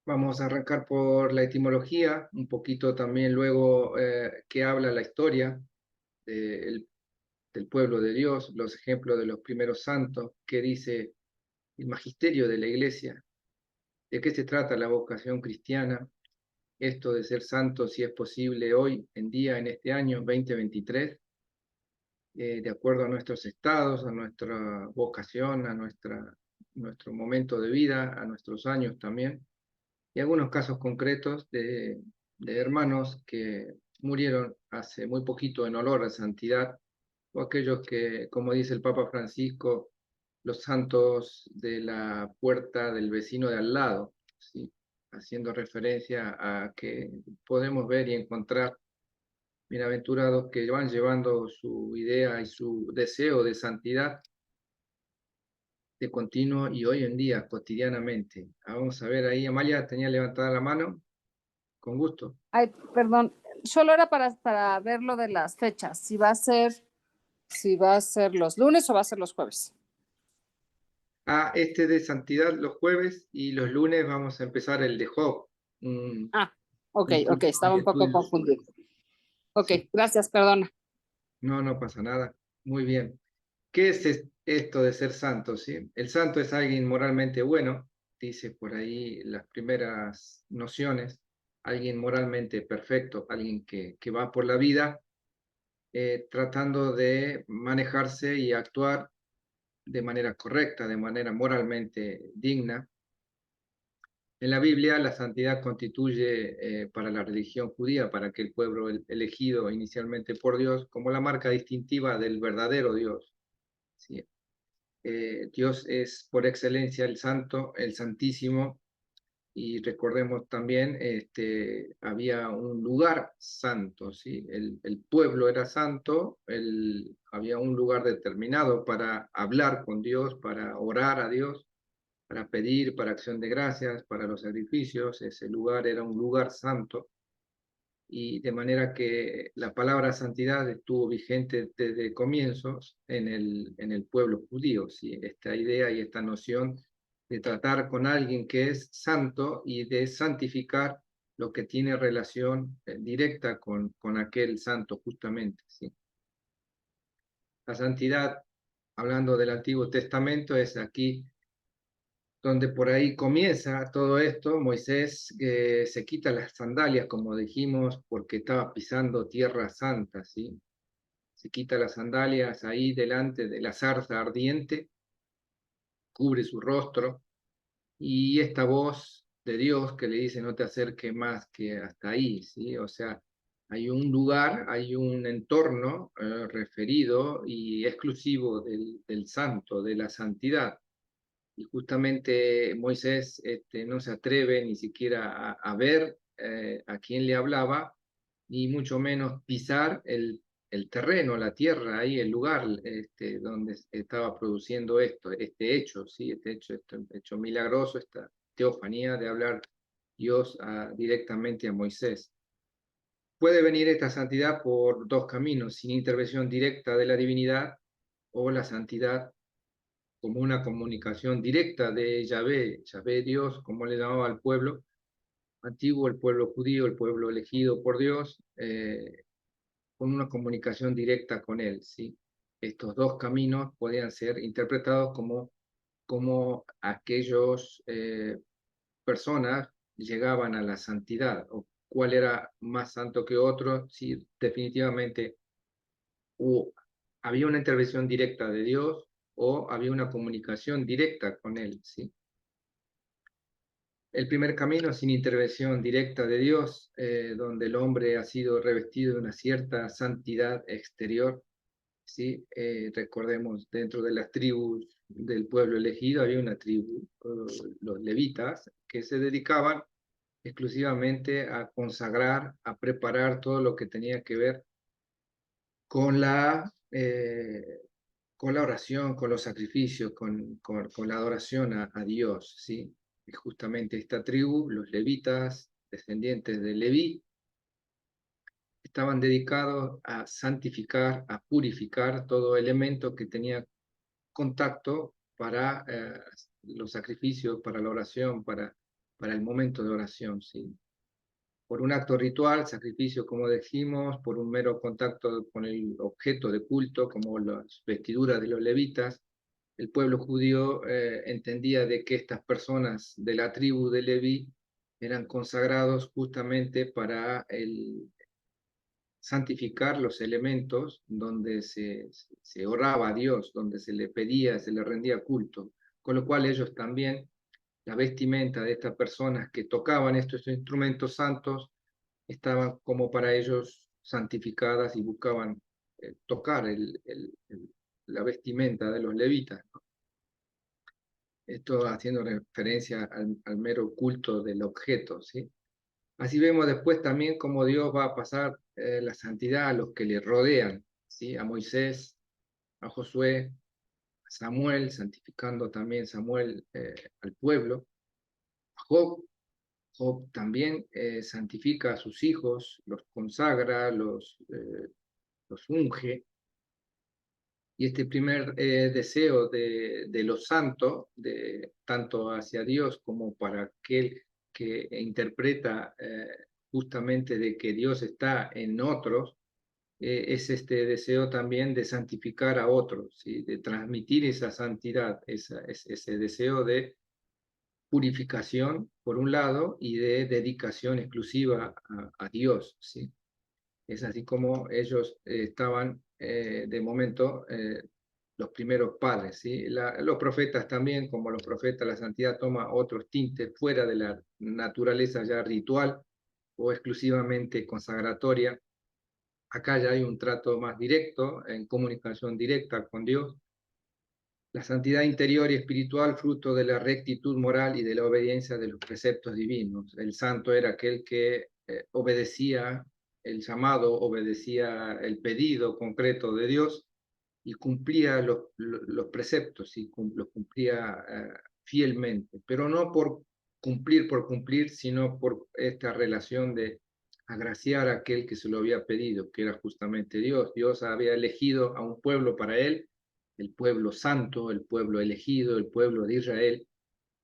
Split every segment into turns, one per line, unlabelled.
Vamos a arrancar por la etimología, un poquito también luego que habla la historia del del pueblo de Dios, los ejemplos de los primeros santos, qué dice el magisterio de la iglesia, de qué se trata la vocación cristiana, esto de ser santo, si es posible hoy en día, en este año 2023, de acuerdo a nuestros estados, a nuestra vocación, a nuestro momento de vida, a nuestros años también, y algunos casos concretos de hermanos que murieron hace muy poquito en olor a santidad, o aquellos que, como dice el Papa Francisco, los santos de la puerta del vecino de al lado, ¿sí? Haciendo referencia a que podemos ver y encontrar bienaventurados que van llevando su idea y su deseo de santidad de continuo y hoy en día, cotidianamente. Vamos a ver ahí, Amalia tenía levantada la mano, con gusto.
Ay, perdón, solo era para ver lo de las fechas, si va a ser los lunes o va a ser los jueves.
Este de santidad los jueves y los lunes vamos a empezar el de Job, un,
Ah, ok,
un
ok,
curso
estaba
de
un poco
estudio.
confundido. Ok,
Sí,
gracias, perdona.
no, no pasa nada. Muy bien. ¿Qué es esto de ser santo? ¿Sí? El santo es alguien moralmente bueno, dice por ahí las primeras nociones, alguien moralmente perfecto, alguien que va por la vida tratando de manejarse y actuar de manera correcta, de manera moralmente digna. En la Biblia, la santidad constituye para la religión judía, para aquel pueblo elegido inicialmente por Dios, como la marca distintiva del verdadero Dios. ¿Sí? Dios es por excelencia el santo, el santísimo, y recordemos también, había un lugar santo, ¿sí? El pueblo era santo, había un lugar determinado para hablar con Dios, para orar a Dios, para pedir, para acción de gracias, para los sacrificios. Ese lugar era un lugar santo, y de manera que la palabra santidad estuvo vigente desde comienzos en el pueblo judío, ¿sí? Esta idea y esta noción de tratar con alguien que es santo y de santificar lo que tiene relación directa con aquel santo justamente, ¿sí? La santidad, hablando del Antiguo Testamento, es aquí donde por ahí comienza todo esto. Moisés se quita las sandalias, como dijimos, porque estaba pisando tierra santa, ¿sí? Se quita las sandalias ahí delante de la zarza ardiente, cubre su rostro, y esta voz de Dios que le dice: no te acerques más que hasta ahí, ¿sí? O sea, hay un lugar, hay un entorno referido y exclusivo del santo, de la santidad. Y justamente Moisés no se atreve ni siquiera a ver a quién le hablaba, ni mucho menos pisar el terreno, la tierra, ahí el lugar donde estaba produciendo este hecho, ¿sí? Este hecho milagroso, esta teofanía de hablar Dios directamente a Moisés. Puede venir esta santidad por dos caminos: sin intervención directa de la divinidad, o la santidad como una comunicación directa de Yahvé, Yahvé Dios, como le llamaba al pueblo antiguo, el pueblo judío, el pueblo elegido por Dios, con una comunicación directa con él, ¿sí? Estos dos caminos podían ser interpretados como aquellos personas llegaban a la santidad, o cuál era más santo que otro, si definitivamente hubo, había una intervención directa de Dios o había una comunicación directa con él, ¿sí? El primer camino, sin intervención directa de Dios, donde el hombre ha sido revestido de una cierta santidad exterior, ¿sí? Recordemos, dentro de las tribus del pueblo elegido había una tribu, los levitas, que se dedicaban exclusivamente a consagrar, a preparar todo lo que tenía que ver con con la oración, con los sacrificios, con la adoración a Dios, ¿sí? Y justamente esta tribu, los levitas, descendientes de Leví, estaban dedicados a santificar, a purificar todo elemento que tenía contacto para los sacrificios, para la oración, para para el momento de oración, ¿sí? Por un acto ritual, sacrificio, como dijimos, por un mero contacto con el objeto de culto, como las vestiduras de los levitas, el pueblo judío entendía de que estas personas de la tribu de Leví eran consagrados justamente para santificar los elementos donde se oraba a Dios, donde se le pedía, se le rendía culto, con lo cual ellos también, la vestimenta de estas personas que tocaban estos instrumentos santos, estaban como para ellos santificadas y buscaban tocar la vestimenta de los levitas, ¿no? Esto haciendo referencia al mero culto del objeto, ¿sí? Así vemos después también cómo Dios va a pasar la santidad a los que le rodean, ¿sí? A Moisés, a Josué, a Samuel, santificando también Samuel al pueblo, a Job. Job también santifica a sus hijos, los consagra, los unge. Y este primer deseo de los santos, tanto hacia Dios como para aquel que interpreta justamente de que Dios está en otros, es este deseo también de santificar a otros, ¿sí? De transmitir esa santidad, ese deseo de purificación, por un lado, y de dedicación exclusiva a Dios, ¿sí? Es así como ellos estaban de momento los primeros padres, ¿sí? Los profetas también, como los profetas, la santidad toma otros tintes fuera de la naturaleza ya ritual o exclusivamente consagratoria. Acá ya hay un trato más directo, en comunicación directa con Dios. La santidad interior y espiritual, fruto de la rectitud moral y de la obediencia de los preceptos divinos. El santo era aquel que obedecía el llamado, obedecía el pedido concreto de Dios y cumplía los preceptos y los cumplía fielmente, pero no por cumplir, sino por esta relación de agraciar a aquel que se lo había pedido, que era justamente Dios. Dios había elegido a un pueblo para él, el pueblo santo, el pueblo elegido, el pueblo de Israel,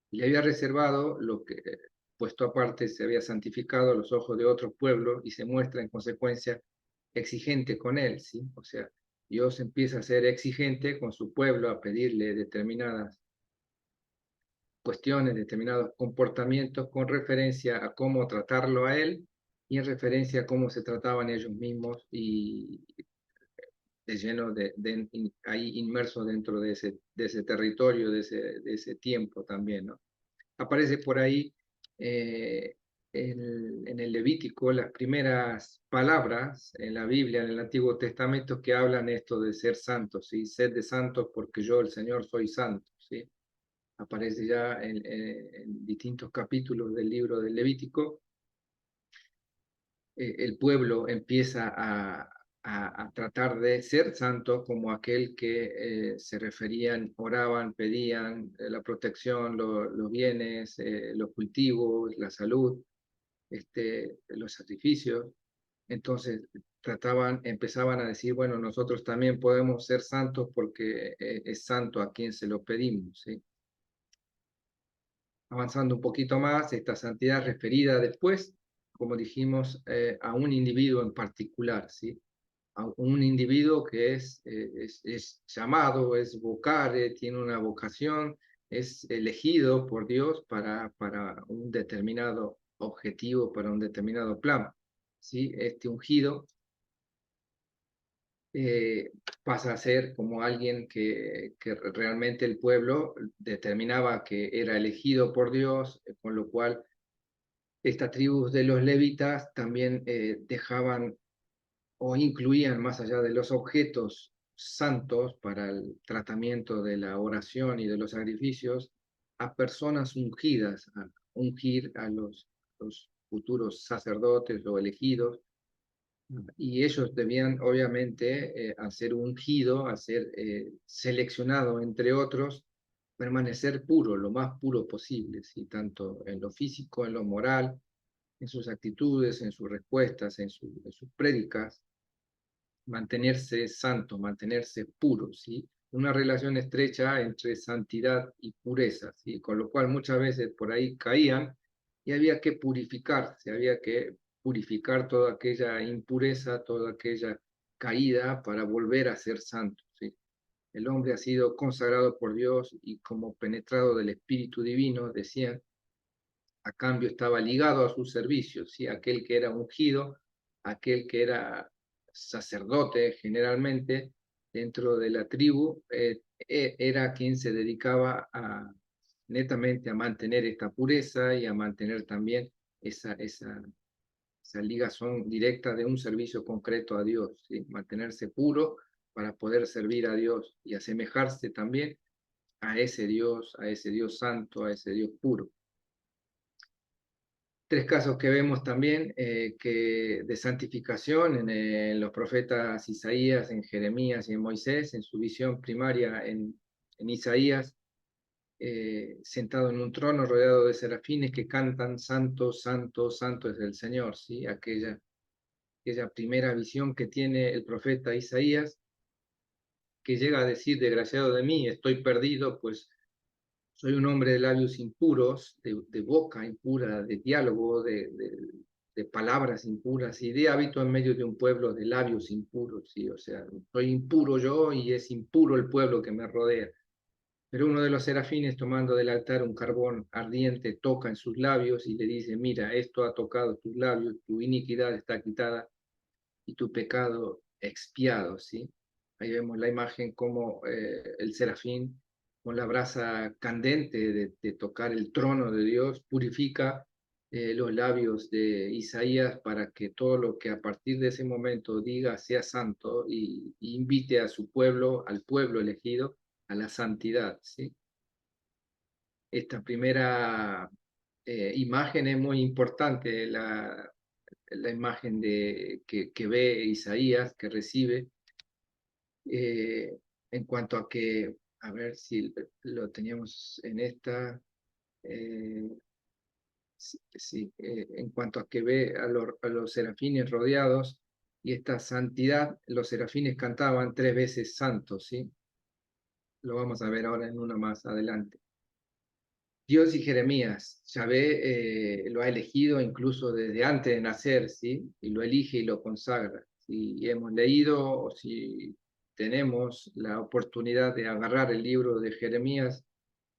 y le había reservado lo que, puesto aparte, se había santificado a los ojos de otros pueblos y se muestra en consecuencia exigente con él, ¿sí? O sea, Dios empieza a ser exigente con su pueblo, a pedirle determinadas cuestiones, determinados comportamientos con referencia a cómo tratarlo a él y en referencia a cómo se trataban ellos mismos y de lleno ahí inmerso dentro de ese territorio, de ese tiempo también, ¿no? Aparece por ahí eh, en el Levítico las primeras palabras en la Biblia, en el Antiguo Testamento, que hablan esto de ser santos, ¿sí? Sed de santos porque yo, el Señor, soy santo, ¿sí? Aparece ya en distintos capítulos del libro del Levítico. El pueblo empieza a tratar de ser santo como aquel que se referían, oraban, pedían la protección, los bienes, los cultivos, la salud, los sacrificios. Entonces empezaban a decir, bueno, nosotros también podemos ser santos porque es santo a quien se lo pedimos, ¿sí? Avanzando un poquito más, esta santidad referida después, como dijimos, a un individuo en particular, ¿sí? A un individuo que es llamado, es vocare, tiene una vocación, es elegido por Dios para un determinado objetivo, para un determinado plan, ¿sí? Este ungido pasa a ser como alguien que realmente el pueblo determinaba que era elegido por Dios, con lo cual estas tribus de los levitas también dejaban o incluían más allá de los objetos santos para el tratamiento de la oración y de los sacrificios a personas ungidas, a ungir a los futuros sacerdotes o elegidos, y ellos debían obviamente al ser ungido, al ser seleccionado entre otros, permanecer puro, lo más puro posible, ¿sí? Tanto en lo físico, en lo moral, en sus actitudes, en sus respuestas, en sus prédicas, mantenerse santo, mantenerse puro, ¿sí? Una relación estrecha entre santidad y pureza, ¿sí? Con lo cual muchas veces por ahí caían y había que purificarse, había que purificar toda aquella impureza, toda aquella caída para volver a ser santo, ¿sí? El hombre ha sido consagrado por Dios y como penetrado del Espíritu Divino, decían, a cambio estaba ligado a sus servicios, ¿sí? Aquel que era ungido, aquel que era sacerdote generalmente dentro de la tribu, era quien se dedicaba netamente a mantener esta pureza y a mantener también esa ligazón directa de un servicio concreto a Dios, ¿sí? Mantenerse puro para poder servir a Dios y asemejarse también a ese Dios santo, a ese Dios puro. Tres casos que vemos también que de santificación en los profetas Isaías, en Jeremías y en Moisés, en su visión primaria en Isaías, sentado en un trono rodeado de serafines que cantan santo, santo, santo es el Señor, ¿sí? Aquella primera visión que tiene el profeta Isaías, que llega a decir, desgraciado de mí, estoy perdido, pues soy un hombre de labios impuros, de boca impura, de diálogo, de palabras impuras y de hábito en medio de un pueblo de labios impuros, ¿sí? O sea, soy impuro yo y es impuro el pueblo que me rodea. Pero uno de los serafines, tomando del altar un carbón ardiente, toca en sus labios y le dice, mira, esto ha tocado tus labios, tu iniquidad está quitada y tu pecado expiado, ¿sí? Ahí vemos la imagen como el serafín con la brasa candente de tocar el trono de Dios purifica los labios de Isaías para que todo lo que a partir de ese momento diga sea santo y invite a su pueblo, al pueblo elegido, a la santidad, ¿sí? Esta primera imagen es muy importante, la imagen que ve Isaías, que recibe, eh, en cuanto a que, a ver si lo teníamos en esta, eh, sí, en cuanto a que ve a los serafines rodeados y esta santidad, los serafines cantaban tres veces santos, ¿sí? Lo vamos a ver ahora en una más adelante. Dios y Jeremías, Yahvé lo ha elegido incluso desde antes de nacer, ¿sí? Y lo elige y lo consagra. Si hemos leído o si tenemos la oportunidad de agarrar el libro de Jeremías,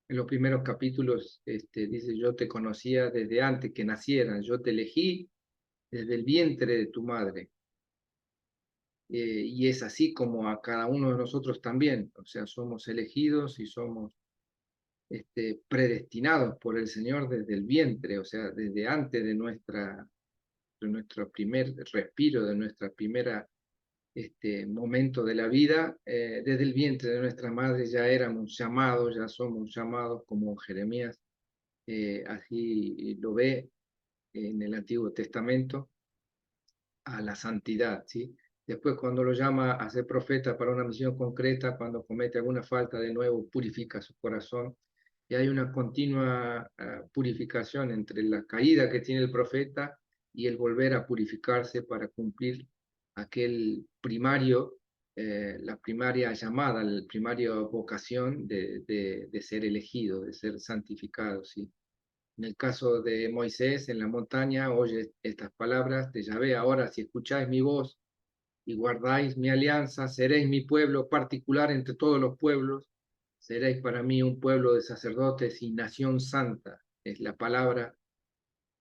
en los primeros capítulos dice, yo te conocía desde antes que nacieran, yo te elegí desde el vientre de tu madre. Y es así como a cada uno de nosotros también, o sea, somos elegidos y somos predestinados por el Señor desde el vientre, o sea, desde antes de nuestro primer respiro, de nuestra primera momento de la vida, desde el vientre de nuestra madre ya éramos llamados, ya somos llamados como Jeremías, así lo ve en el Antiguo Testamento, a la santidad, ¿sí? Después cuando lo llama a ser profeta para una misión concreta, cuando comete alguna falta de nuevo, purifica su corazón. Y hay una continua purificación entre la caída que tiene el profeta y el volver a purificarse para cumplir aquel primario, la primaria llamada, la primaria vocación de ser elegido, de ser santificado, ¿sí? En el caso de Moisés en la montaña, oye estas palabras de Yahvé, ahora si escucháis mi voz y guardáis mi alianza, seréis mi pueblo particular entre todos los pueblos, seréis para mí un pueblo de sacerdotes y nación santa. Es la palabra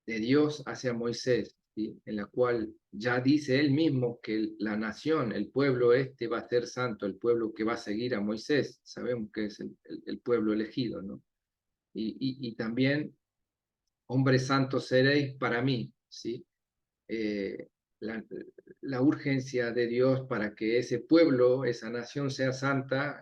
de Dios hacia Moisés, ¿sí? En la cual ya dice él mismo que la nación, el pueblo va a ser santo, el pueblo que va a seguir a Moisés, sabemos que es el pueblo elegido, ¿no? Y también hombres santos seréis para mí, ¿sí? Eh, la, la, urgencia de Dios para que ese pueblo, esa nación sea santa,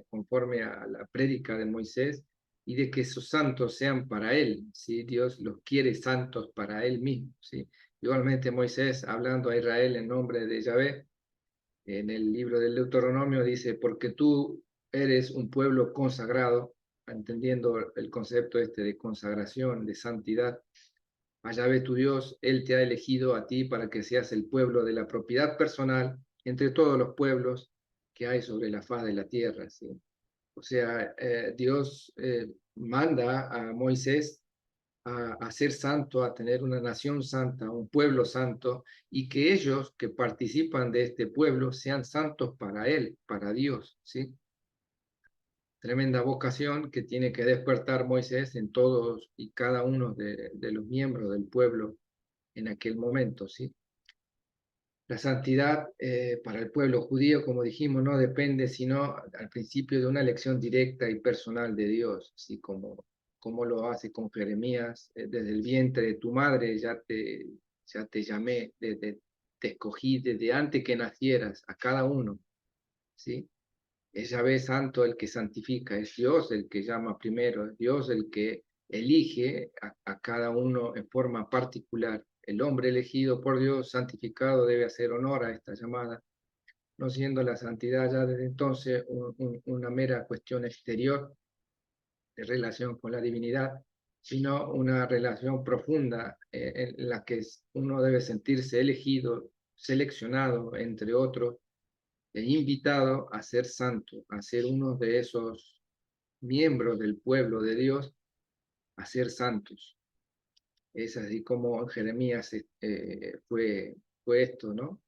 conforme a la prédica de Moisés, y de que esos santos sean para Él, ¿sí? Dios los quiere santos para Él mismo, ¿sí? Igualmente Moisés, hablando a Israel en nombre de Yahvé, en el libro del Deuteronomio dice, porque tú eres un pueblo consagrado, entendiendo el concepto de consagración, de santidad, a Yahvé tu Dios, Él te ha elegido a ti para que seas el pueblo de la propiedad personal entre todos los pueblos que hay sobre la faz de la tierra, ¿sí? O sea, Dios manda a Moisés a ser santo, a tener una nación santa, un pueblo santo, y que ellos que participan de este pueblo sean santos para Él, para Dios, ¿sí? Tremenda vocación que tiene que despertar Moisés en todos y cada uno de los miembros del pueblo en aquel momento, ¿sí? La santidad para el pueblo judío, como dijimos, no depende sino al principio de una elección directa y personal de Dios, así como lo hace con Jeremías, desde el vientre de tu madre ya te llamé, te escogí desde antes que nacieras, a cada uno, ¿sí? Es Yahvé santo el que santifica, es Dios el que llama primero, es Dios el que elige a cada uno en forma particular. El hombre elegido por Dios, santificado, debe hacer honor a esta llamada, no siendo la santidad ya desde entonces una mera cuestión exterior de relación con la divinidad, sino una relación profunda en la que uno debe sentirse elegido, seleccionado, entre otros, e invitado a ser santo, a ser uno de esos miembros del pueblo de Dios, a ser santos. Es así como en Jeremías fue esto, ¿no?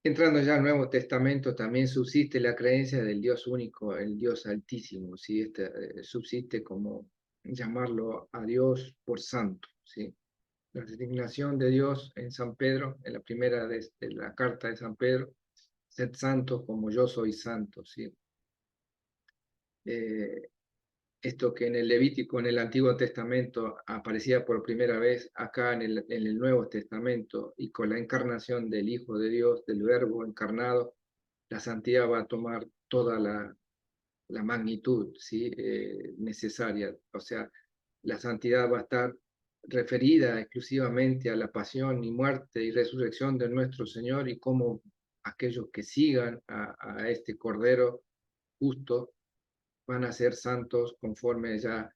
Entrando ya al Nuevo Testamento, también subsiste la creencia del Dios único, el Dios altísimo, ¿sí? Subsiste como llamarlo a Dios por santo, ¿sí? La designación de Dios en San Pedro, en la primera de la carta de San Pedro, sed santos como yo soy santo, ¿sí? Eh, Esto que en el Levítico, en el Antiguo Testamento, aparecía por primera vez acá en el Nuevo Testamento, y con la encarnación del Hijo de Dios, del Verbo encarnado, la santidad va a tomar toda la magnitud, ¿sí? Necesaria. O sea, la santidad va a estar referida exclusivamente a la pasión y muerte y resurrección de nuestro Señor, y cómo aquellos que sigan a este Cordero justo van a ser santos conforme ya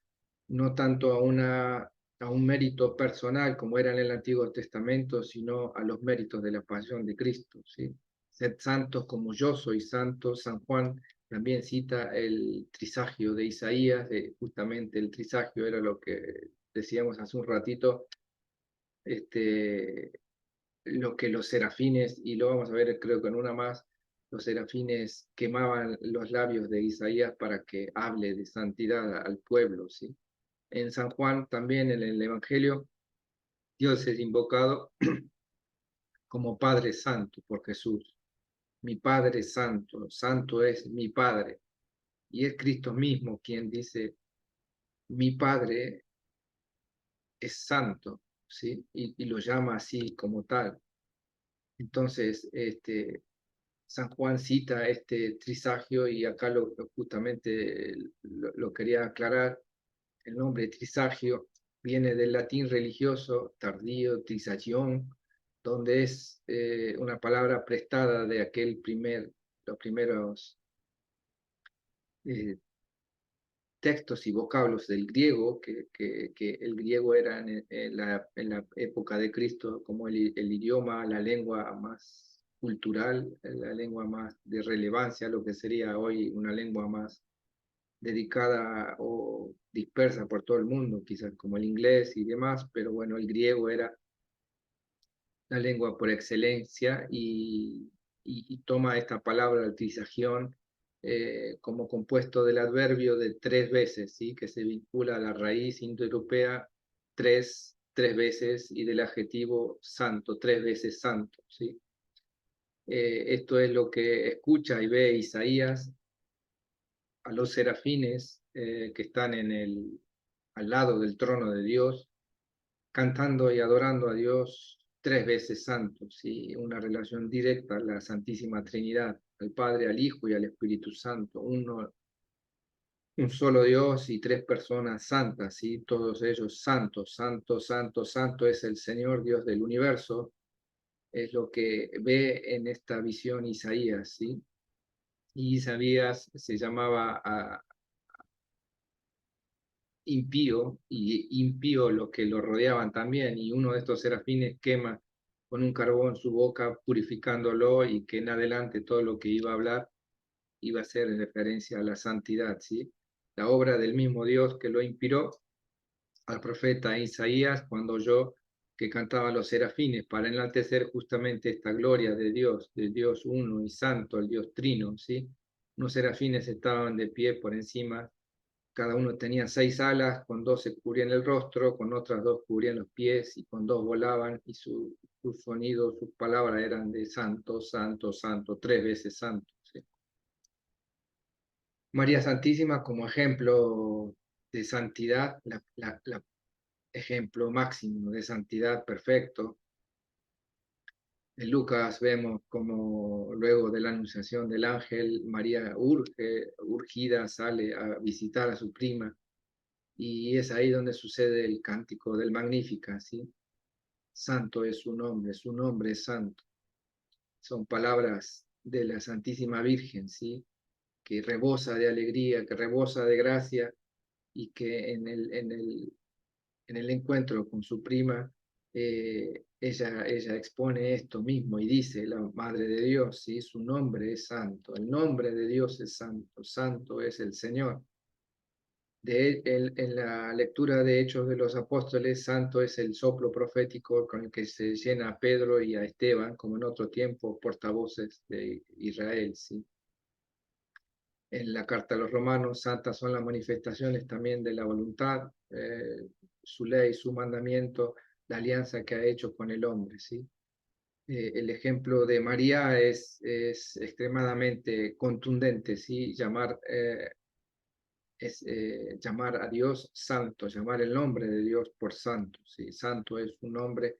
no tanto a un mérito personal como era en el Antiguo Testamento, sino a los méritos de la pasión de Cristo, ¿sí? Sed santos como yo soy santo. San Juan también cita el trisagio de Isaías, justamente el trisagio era lo que decíamos hace un ratito, este, lo que los serafines, y lo vamos a ver creo que en una más, los serafines quemaban los labios de Isaías para que hable de santidad al pueblo, ¿sí? En San Juan también en el Evangelio, Dios es invocado como Padre Santo por Jesús. Mi Padre Santo, santo es mi Padre. Y es Cristo mismo quien dice, mi Padre es santo, ¿sí? Y lo llama así como tal. Entonces, San Juan cita este trisagio, y acá justamente lo quería aclarar. El nombre trisagio viene del latín religioso tardío, trisagion, donde es una palabra prestada de los primeros eh, textos y vocablos del griego, que el griego era en la época de Cristo como el idioma, la lengua más cultural, la lengua más de relevancia, lo que sería hoy una lengua más dedicada o dispersa por todo el mundo, quizás como el inglés y demás, pero bueno, el griego era la lengua por excelencia, y toma esta palabra, el trisagión, como compuesto del adverbio de tres veces, ¿sí? Que se vincula a la raíz indoeuropea tres veces, y del adjetivo santo, tres veces santo, ¿sí? Esto es lo que escucha y ve Isaías a los serafines que están al lado del trono de Dios, cantando y adorando a Dios tres veces santo, ¿sí? Una relación directa a la Santísima Trinidad, al Padre, al Hijo y al Espíritu Santo, un solo Dios y tres personas santas, ¿sí? Todos ellos santos, santo, santo, santo es el Señor Dios del universo, es lo que ve en esta visión Isaías, ¿sí? Y Isaías se llamaba impío, y impío los que lo rodeaban también, y uno de estos serafines quema con un carbón su boca, purificándolo, y que en adelante todo lo que iba a hablar iba a ser en referencia a la santidad, ¿sí? La obra del mismo Dios que lo inspiró al profeta Isaías cuando oyó que cantaban los serafines para enaltecer justamente esta gloria de Dios uno y santo, el Dios trino, ¿sí? Unos serafines estaban de pie por encima, cada uno tenía 6 alas, con 2 se cubrían el rostro, con otras 2 cubrían los pies y con 2 volaban, y su sonido, sus palabras eran de santo, santo, santo, 3 veces santo, ¿sí? María Santísima como ejemplo de santidad, la ejemplo máximo de santidad perfecto. En Lucas vemos como luego de la anunciación del ángel, María urgida, sale a visitar a su prima, y es ahí donde sucede el cántico del Magnífica, ¿sí? Santo es su nombre es santo. Son palabras de la Santísima Virgen, ¿sí? Que rebosa de alegría, que rebosa de gracia, y que en el encuentro con su prima, ella expone esto mismo y dice, la Madre de Dios, ¿sí? Su nombre es santo, el nombre de Dios es santo, santo es el Señor. En la lectura de Hechos de los Apóstoles, santo es el soplo profético con el que se llena a Pedro y a Esteban, como en otro tiempo, portavoces de Israel, ¿sí? En la carta a los romanos, santas son las manifestaciones también de la voluntad, su ley, su mandamiento, la alianza que ha hecho con el hombre, ¿sí? El ejemplo de María es extremadamente contundente, ¿sí? Llamar a Dios santo, llamar el nombre de Dios por santo, ¿sí? Santo es un nombre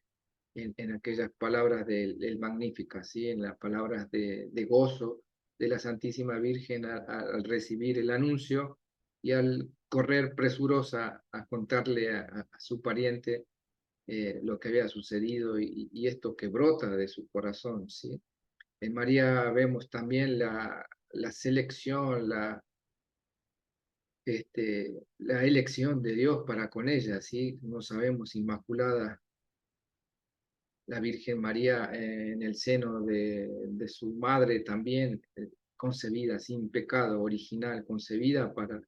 en aquellas palabras del Magnífica, ¿sí? En las palabras de gozo de la Santísima Virgen al recibir el anuncio y al correr presurosa a contarle a su pariente lo que había sucedido y esto que brota de su corazón, ¿sí? En María vemos también la selección, la elección de Dios para con ella, ¿sí? Como sabemos, Inmaculada la Virgen María en el seno de su madre también, concebida sin pecado original, concebida para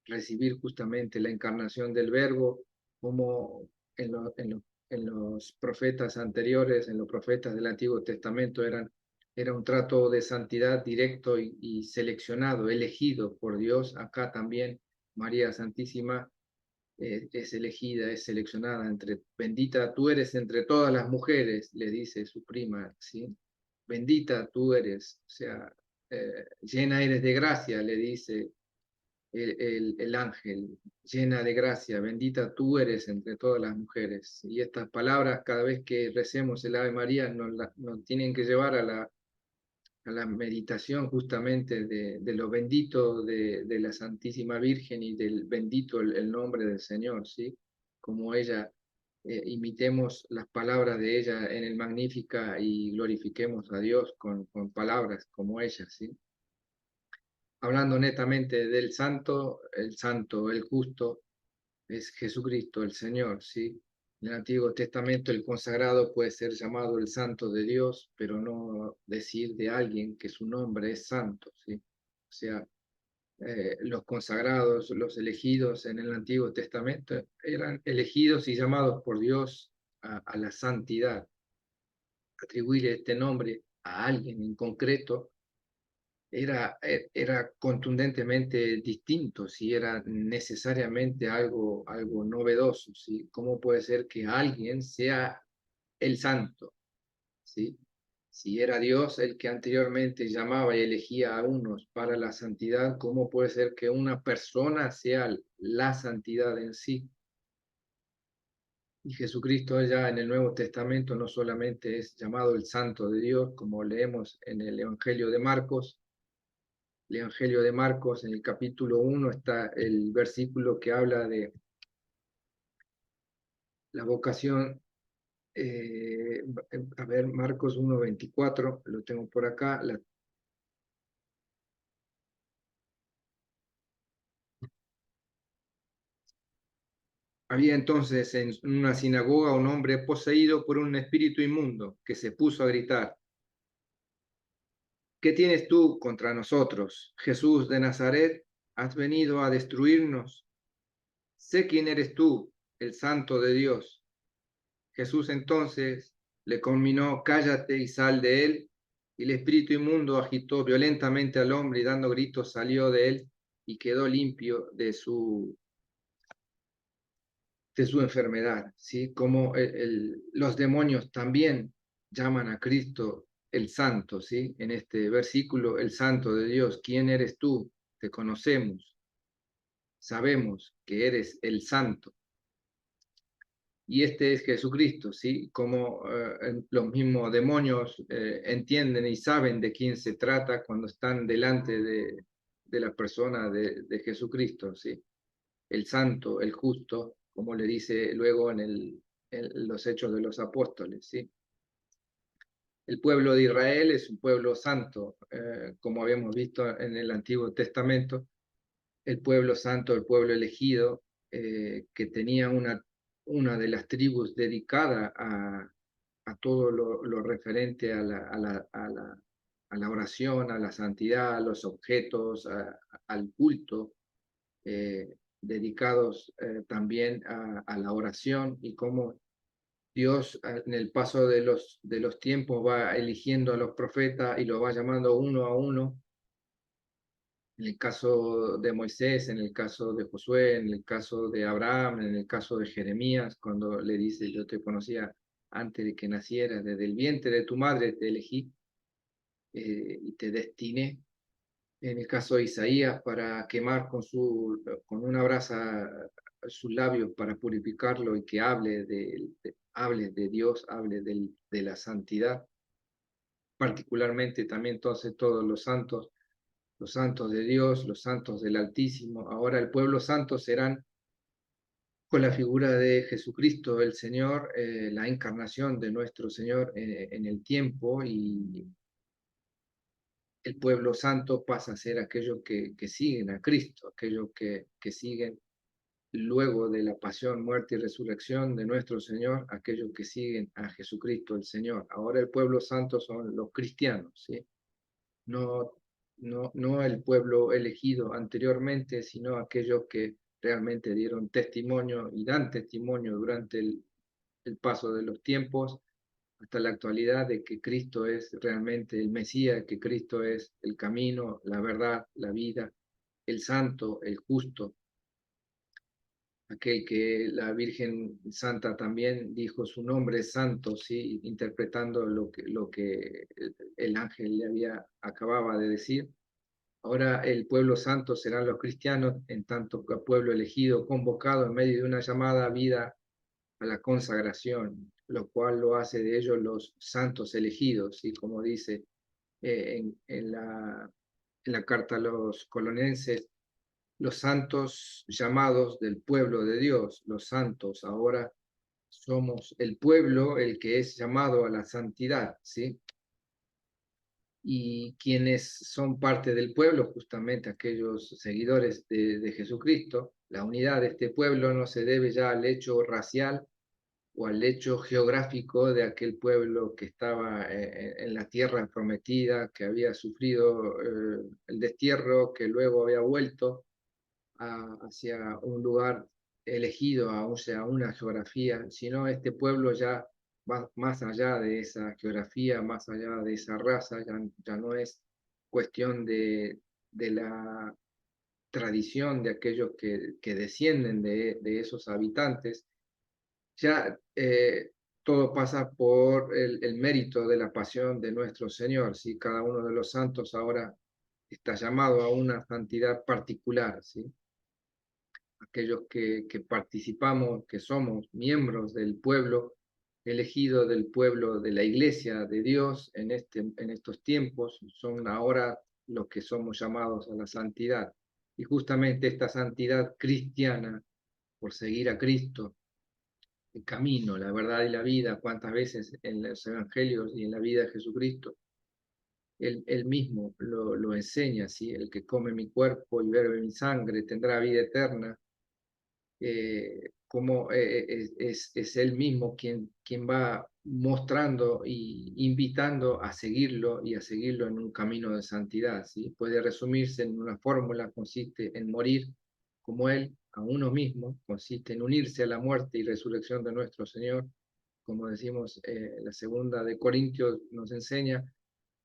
recibir justamente la encarnación del Verbo, como en los profetas anteriores, en los profetas del Antiguo Testamento, era un trato de santidad directo y seleccionado, elegido por Dios. Acá también María Santísima es elegida, es seleccionada bendita tú eres entre todas las mujeres, le dice su prima, ¿sí? Bendita tú eres, o sea, llena eres de gracia, le dice el ángel, llena de gracia, bendita tú eres entre todas las mujeres. Y estas palabras, cada vez que recemos el Ave María, nos tienen que llevar a la meditación justamente de lo bendito de la Santísima Virgen y del bendito el nombre del Señor, ¿sí? Como ella, imitemos las palabras de ella en el Magnífica y glorifiquemos a Dios con palabras como ella, ¿sí? Hablando netamente del santo, el justo, es Jesucristo, el Señor, ¿sí? En el Antiguo Testamento el consagrado puede ser llamado el santo de Dios, pero no decir de alguien que su nombre es santo, ¿sí? O sea, los consagrados, los elegidos en el Antiguo Testamento eran elegidos y llamados por Dios a la santidad. Atribuir este nombre a alguien en concreto era contundentemente distinto, si era necesariamente algo novedoso, ¿sí? ¿Cómo puede ser que alguien sea el santo, ¿sí? Si era Dios el que anteriormente llamaba y elegía a unos para la santidad, ¿cómo puede ser que una persona sea la santidad en sí? Y Jesucristo ya en el Nuevo Testamento no solamente es llamado el Santo de Dios, como leemos en el Evangelio de Marcos. El Evangelio de Marcos, en el capítulo 1, está el versículo que habla de la vocación. A ver, Marcos 1:24, lo tengo por acá. Había entonces en una sinagoga un hombre poseído por un espíritu inmundo que se puso a gritar: ¿Qué tienes tú contra nosotros, Jesús de Nazaret? ¿Has venido a destruirnos? sé quién eres tú, el santo de Dios. Jesús entonces le conminó, cállate y sal de él. Y el espíritu inmundo agitó violentamente al hombre y dando gritos salió de él y quedó limpio de su enfermedad, ¿sí? Como los demonios también llaman a Cristo el santo, ¿sí? En este versículo, el santo de Dios, ¿quién eres tú? Te conocemos, sabemos que eres el santo. Y este es Jesucristo, ¿sí? Como los mismos demonios entienden y saben de quién se trata cuando están delante de la persona de Jesucristo, ¿sí? El santo, el justo, como le dice luego en los Hechos de los Apóstoles, ¿sí? El pueblo de Israel es un pueblo santo, como habíamos visto en el Antiguo Testamento, el pueblo santo, el pueblo elegido, que tenía una de las tribus dedicada a todo lo referente a la oración, a la santidad, a los objetos, al culto, dedicados también a la oración y cómo Dios en el paso de los tiempos va eligiendo a los profetas y los va llamando uno a uno. En el caso de Moisés, en el caso de Josué, en el caso de Abraham, en el caso de Jeremías, cuando le dice, yo te conocía antes de que nacieras, desde el vientre de tu madre te elegí y te destiné. En el caso de Isaías, para quemar con una brasa sus labios para purificarlo y que hable de Dios, hable de la santidad, particularmente también entonces todos los santos de Dios, los santos del Altísimo. Ahora el pueblo santo serán con la figura de Jesucristo, el Señor, la encarnación de nuestro Señor en el tiempo, y el pueblo santo pasa a ser aquellos que siguen a Cristo, aquellos que siguen luego de la pasión, muerte y resurrección de nuestro Señor, aquellos que siguen a Jesucristo el Señor. Ahora el pueblo santo son los cristianos, ¿sí? No, no el pueblo elegido anteriormente, sino aquellos que realmente dieron testimonio y dan testimonio durante el paso de los tiempos hasta la actualidad de que Cristo es realmente el Mesías, que Cristo es el camino, la verdad, la vida, el santo, el justo, aquel que la Virgen Santa también dijo su nombre es santo, ¿sí? Interpretando lo que el ángel le acababa de decir. Ahora el pueblo santo serán los cristianos, en tanto que pueblo elegido, convocado en medio de una llamada vida a la consagración, lo cual lo hace de ellos los santos elegidos, y como dice en la carta a los colonenses, los santos llamados del pueblo de Dios, los santos. Ahora somos el pueblo, el que es llamado a la santidad, ¿sí? Y quienes son parte del pueblo, justamente aquellos seguidores de Jesucristo. La unidad de este pueblo no se debe ya al hecho racial o al hecho geográfico de aquel pueblo que estaba en la tierra prometida, que había sufrido el destierro, que luego había vuelto hacia un lugar elegido, o sea, una geografía, sino este pueblo ya va más allá de esa geografía, más allá de esa raza, ya no es cuestión de la tradición de aquellos que descienden de esos habitantes, ya todo pasa por el mérito de la pasión de nuestro Señor, ¿sí? Cada uno de los santos ahora está llamado a una santidad particular, ¿sí? Aquellos que participamos, que somos miembros del pueblo elegido, del pueblo de la iglesia de Dios en estos tiempos, son ahora los que somos llamados a la santidad. Y justamente esta santidad cristiana, por seguir a Cristo, el camino, la verdad y la vida, cuántas veces en los evangelios y en la vida de Jesucristo, él mismo lo enseña, ¿sí? El que come mi cuerpo y bebe mi sangre tendrá vida eterna, como es él mismo quien va mostrando y invitando a seguirlo y a seguirlo en un camino de santidad, ¿sí? Puede resumirse en una fórmula, consiste en morir como él, a uno mismo, consiste en unirse a la muerte y resurrección de nuestro Señor. Como decimos, la segunda de Corintios nos enseña,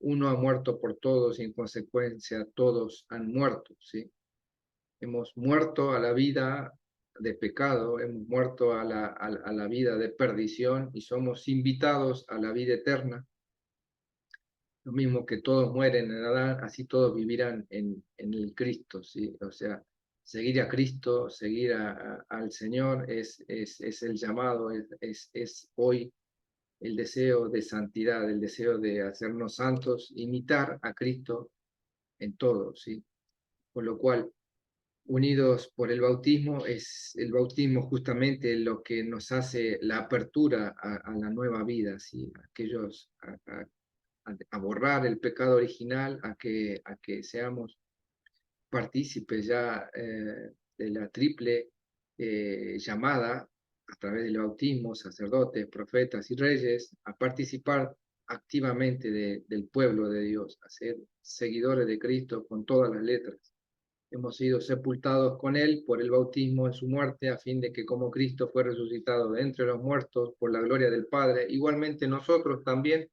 uno ha muerto por todos y en consecuencia todos han muerto, ¿sí? Hemos muerto a la vida de pecado, hemos muerto a la vida de perdición y somos invitados a la vida eterna. Lo mismo que todos mueren en Adán, así todos vivirán en el Cristo, ¿sí? O sea, seguir a Cristo, seguir al Señor es el llamado, es hoy el deseo de santidad, el deseo de hacernos santos, imitar a Cristo en todo, ¿sí? Con lo cual, unidos por el bautismo, es el bautismo justamente lo que nos hace la apertura a la nueva vida, ¿sí? Aquellos, a borrar el pecado original, a que seamos partícipes ya de la triple llamada a través del bautismo, sacerdotes, profetas y reyes, a participar activamente del pueblo de Dios, a ser seguidores de Cristo con todas las letras. Hemos sido sepultados con Él por el bautismo en su muerte, a fin de que como Cristo fue resucitado de entre los muertos por la gloria del Padre, igualmente nosotros también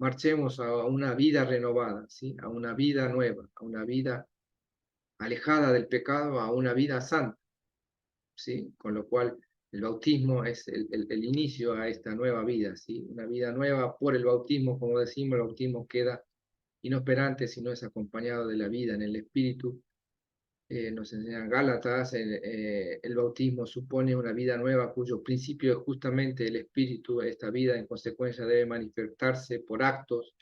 marchemos a una vida renovada, ¿sí? A una vida nueva, a una vida alejada del pecado, a una vida santa, ¿sí? Con lo cual el bautismo es el inicio a esta nueva vida, ¿sí? Una vida nueva por el bautismo, como decimos, el bautismo queda inoperante si no es acompañado de la vida en el Espíritu. Nos enseñan Gálatas, el bautismo supone una vida nueva cuyo principio es justamente el Espíritu. Esta vida en consecuencia debe manifestarse por actos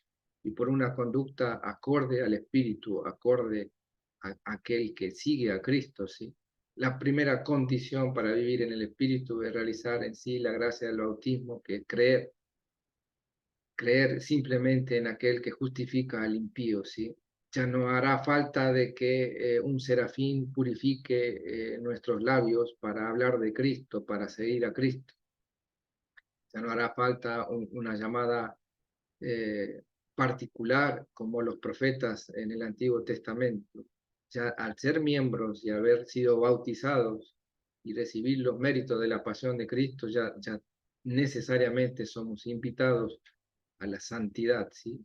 y por una conducta acorde al Espíritu, acorde a aquel que sigue a Cristo, ¿sí? La primera condición para vivir en el Espíritu es realizar en sí la gracia del bautismo, que es creer simplemente en aquel que justifica al impío, ¿sí? Ya no hará falta de que un serafín purifique nuestros labios para hablar de Cristo, para seguir a Cristo. Ya no hará falta una llamada eh, particular como los profetas en el Antiguo Testamento. Ya al ser miembros y haber sido bautizados y recibir los méritos de la pasión de Cristo, ya necesariamente somos invitados a la santidad, ¿sí?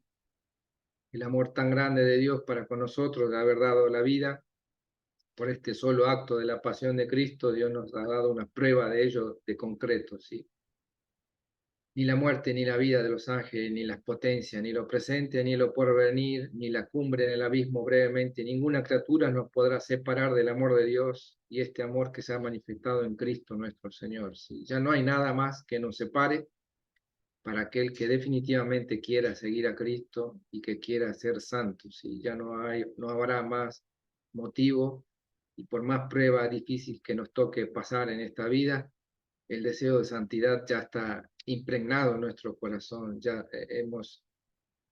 El amor tan grande de Dios para con nosotros, de haber dado la vida, por este solo acto de la pasión de Cristo, Dios nos ha dado una prueba de ello de concreto, ¿sí? Ni la muerte, ni la vida de los ángeles, ni las potencias, ni lo presente, ni lo porvenir, ni la cumbre en el abismo brevemente, ninguna criatura nos podrá separar del amor de Dios y este amor que se ha manifestado en Cristo nuestro Señor, ¿sí? Ya no hay nada más que nos separe para aquel que definitivamente quiera seguir a Cristo y que quiera ser santo, ¿sí? Ya no habrá más motivo y por más prueba difícil que nos toque pasar en esta vida, el deseo de santidad ya está impregnado en nuestro corazón, ya hemos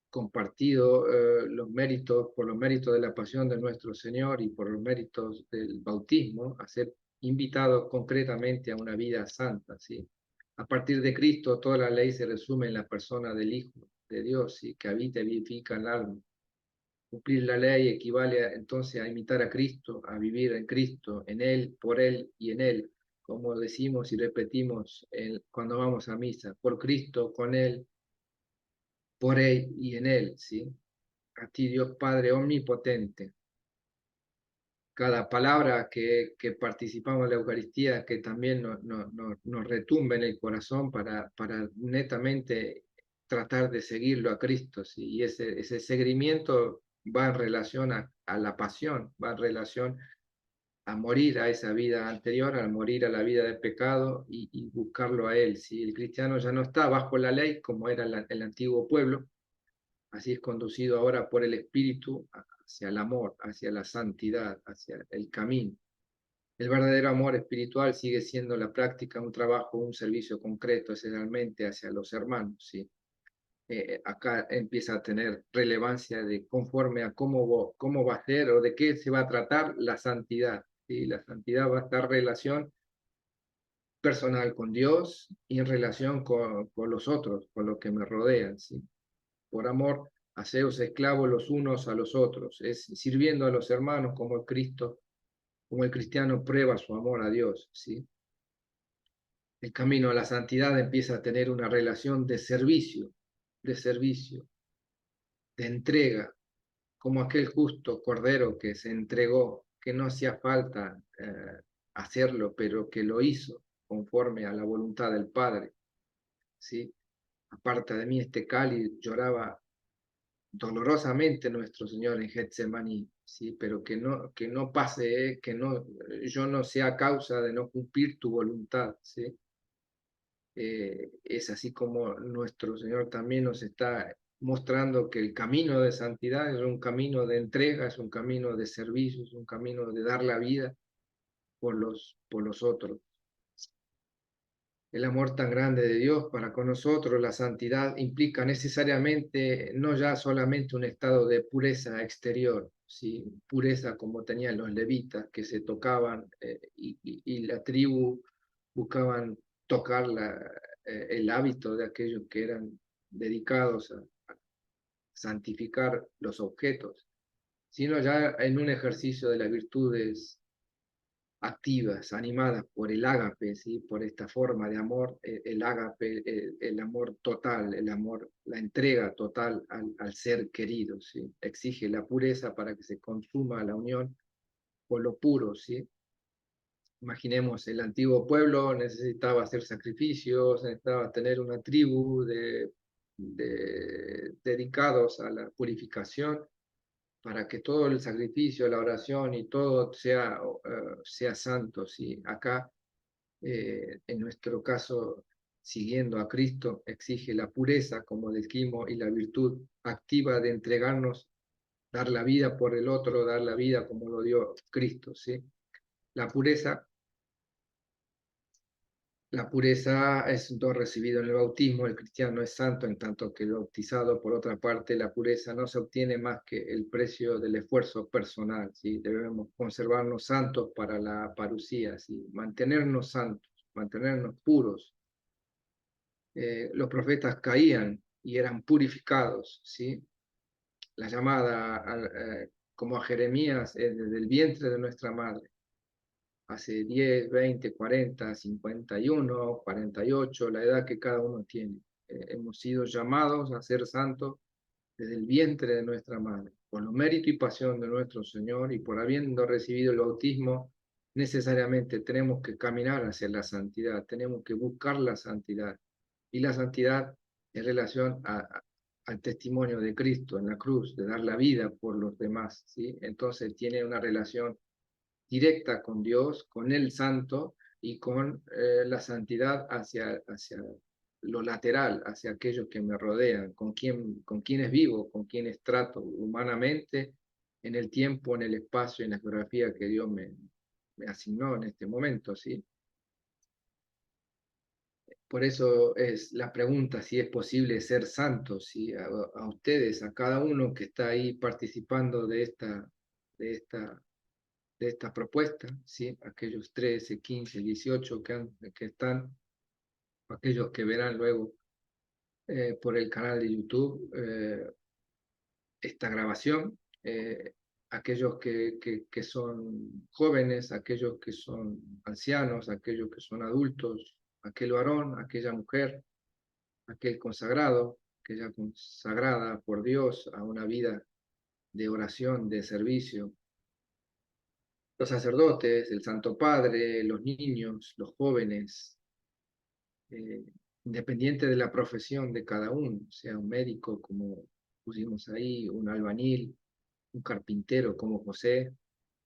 compartido los méritos, por los méritos de la pasión de nuestro Señor y por los méritos del bautismo, a ser invitados concretamente a una vida santa, ¿sí? A partir de Cristo, toda la ley se resume en la persona del Hijo de Dios, ¿sí? Que habita y vivifica el alma. Cumplir la ley equivale entonces a imitar a Cristo, a vivir en Cristo, en Él, por Él y en Él, como decimos y repetimos cuando vamos a misa, por Cristo, con Él, por Él y en Él, ¿sí? A ti, Dios Padre omnipotente. Cada palabra que participamos en la Eucaristía, que también nos retumbe en el corazón para netamente tratar de seguirlo a Cristo, ¿sí? Y ese seguimiento va en relación a la pasión, va en relación a morir a esa vida anterior, a morir a la vida de pecado y buscarlo a Él, ¿sí? El cristiano ya no está bajo la ley como era el antiguo pueblo, así es conducido ahora por el Espíritu hacia el amor, hacia la santidad, hacia el camino. El verdadero amor espiritual sigue siendo la práctica, un trabajo, un servicio concreto, esencialmente hacia los hermanos, ¿sí? Acá empieza a tener relevancia de conforme a cómo va a ser o de qué se va a tratar la santidad, ¿sí? La santidad va a estar en relación personal con Dios y en relación con los otros, con los que me rodean, ¿sí? Por amor, haceos esclavos los unos a los otros, es sirviendo a los hermanos como Cristo como el cristiano prueba su amor a Dios, ¿sí? El camino a la santidad empieza a tener una relación de servicio, de entrega, como aquel justo cordero que se entregó, que no hacía falta hacerlo, pero que lo hizo conforme a la voluntad del Padre, ¿sí? Aparta de mí este cáliz, lloraba dolorosamente nuestro Señor en Getsemaní, ¿sí? Pero que no pase, que no, yo no sea causa de no cumplir tu voluntad, ¿sí? Es así como nuestro Señor también nos está mostrando que el camino de santidad es un camino de entrega, es un camino de servicio, es un camino de dar la vida por los otros. El amor tan grande de Dios para con nosotros, la santidad implica necesariamente no ya solamente un estado de pureza exterior, ¿sí? Pureza como tenían los levitas que se tocaban y la tribu buscaban tocar el hábito de aquellos que eran dedicados a santificar los objetos, sino ya en un ejercicio de las virtudes activas, animadas por el ágape, ¿sí? Por esta forma de amor, el ágape, el amor total, el amor, la entrega total al ser querido, ¿sí? Exige la pureza para que se consuma la unión con lo puro, ¿sí? Imaginemos, el antiguo pueblo necesitaba hacer sacrificios, necesitaba tener una tribu dedicados a la purificación, para que todo el sacrificio, la oración y todo sea santo. ¿Sí? Acá, en nuestro caso, siguiendo a Cristo, exige la pureza, como dijimos, y la virtud activa de entregarnos, dar la vida por el otro, dar la vida como lo dio Cristo. ¿Sí? La pureza La pureza es un don recibido en el bautismo. El cristiano es santo en tanto que el bautizado. Por otra parte, la pureza no se obtiene más que el precio del esfuerzo personal, ¿sí? Debemos conservarnos santos para la parucía, ¿sí? Mantenernos santos, mantenernos puros. Los profetas caían y eran purificados, ¿sí? La llamada, como a Jeremías, desde el vientre de nuestra madre hace 10, 20, 40, 51, 48, la edad que cada uno tiene. Hemos sido llamados a ser santos desde el vientre de nuestra madre, por lo mérito y pasión de nuestro Señor y por habiendo recibido el bautismo, necesariamente tenemos que caminar hacia la santidad, tenemos que buscar la santidad. Y la santidad en relación al testimonio de Cristo en la cruz, de dar la vida por los demás, ¿sí? Entonces tiene una relación directa con Dios, con el santo y con la santidad hacia lo lateral, hacia aquellos que me rodean, con quienes vivo, con quienes trato humanamente, en el tiempo, en el espacio, en la geografía que Dios me asignó en este momento, ¿sí? Por eso es la pregunta si es posible ser santo, ¿sí? A ustedes, a cada uno que está ahí participando de esta propuesta, ¿sí? Aquellos 13, 15, 18 que están, aquellos que verán luego por el canal de YouTube esta grabación, aquellos que son jóvenes, aquellos que son ancianos, aquellos que son adultos, aquel varón, aquella mujer, aquel consagrado, aquella consagrada por Dios a una vida de oración, de servicio, los sacerdotes, el Santo Padre, los niños, los jóvenes, eh, independiente de la profesión de cada uno, sea un médico como pusimos ahí, un albañil, un carpintero como José,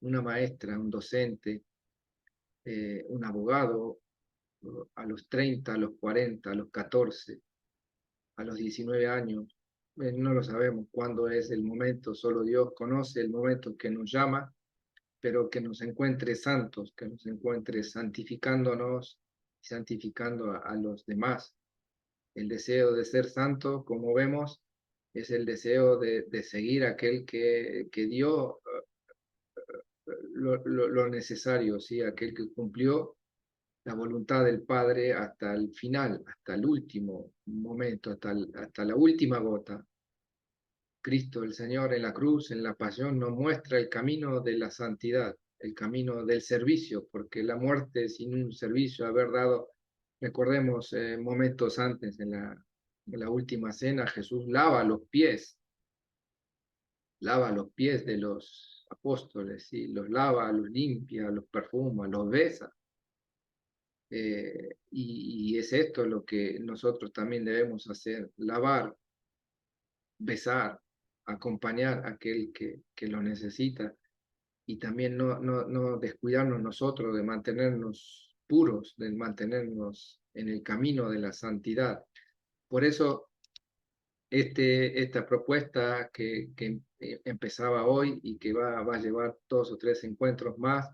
una maestra, un docente, un abogado, a los 30, a los 40, a los 14, a los 19 años. No lo sabemos cuándo es el momento, solo Dios conoce el momento que nos llama, pero que nos encuentre santos, que nos encuentre santificándonos, santificando a los demás. El deseo de ser santo, como vemos, es el deseo de seguir aquel que dio lo necesario, ¿sí? Aquel que cumplió la voluntad del Padre hasta el final, hasta el último momento, hasta la última gota. Cristo el Señor en la cruz, en la pasión, nos muestra el camino de la santidad, el camino del servicio, porque la muerte sin un servicio, haber dado, recordemos momentos antes en la última cena, Jesús lava los pies de los apóstoles, ¿sí? Los lava, los limpia, los perfuma, los besa. Y es esto lo que nosotros también debemos hacer, lavar, besar, acompañar a aquel que lo necesita y también no descuidarnos nosotros de mantenernos puros, de mantenernos en el camino de la santidad. Por eso esta propuesta que empezaba hoy y que va a llevar 2 o 3 encuentros más,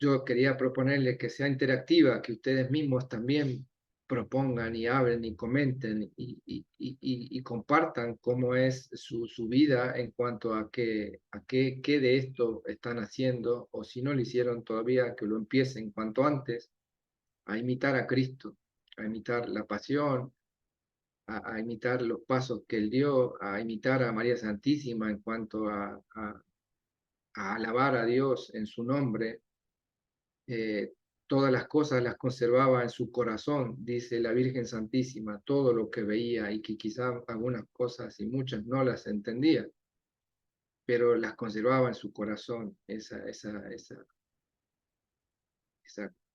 yo quería proponerle que sea interactiva, que ustedes mismos también propongan y hablen y comenten y compartan cómo es su vida en cuanto a qué de esto están haciendo, o si no lo hicieron todavía, que lo empiecen cuanto antes a imitar a Cristo, a imitar la pasión, a imitar los pasos que él dio, a imitar a María Santísima en cuanto a alabar a Dios en su nombre. Todas las cosas las conservaba en su corazón, dice la Virgen Santísima, todo lo que veía y que quizá algunas cosas y muchas no las entendía, pero las conservaba en su corazón, esa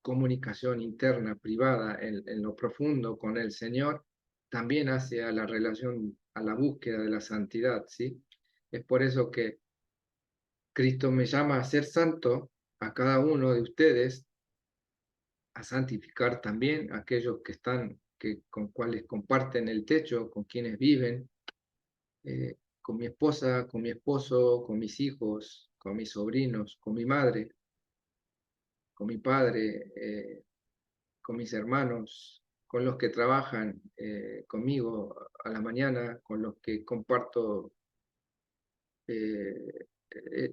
comunicación interna, privada, en lo profundo con el Señor, también hace a la relación, a la búsqueda de la santidad, ¿sí? Es por eso que Cristo me llama a ser santo a cada uno de ustedes, a santificar también a aquellos que están, con cuales comparten el techo, con quienes viven, con mi esposa, con mi esposo, con mis hijos, con mis sobrinos, con mi madre, con mi padre, con mis hermanos, con los que trabajan conmigo a la mañana, con los que comparto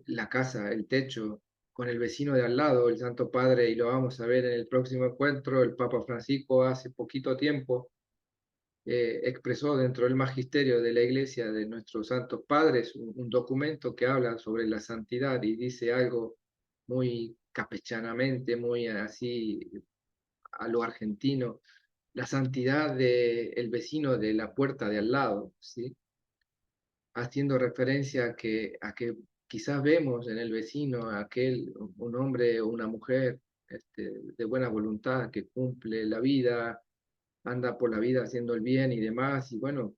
la casa, el techo, con el vecino de al lado, el Santo Padre, y lo vamos a ver en el próximo encuentro. El Papa Francisco hace poquito tiempo expresó dentro del magisterio de la Iglesia de nuestros santos padres un documento que habla sobre la santidad y dice algo muy campechanamente, muy así a lo argentino, la santidad del vecino de la puerta de al lado, ¿sí? Haciendo referencia a que quizás vemos en el vecino aquel, un hombre o una mujer de buena voluntad que cumple la vida, anda por la vida haciendo el bien y demás, y bueno,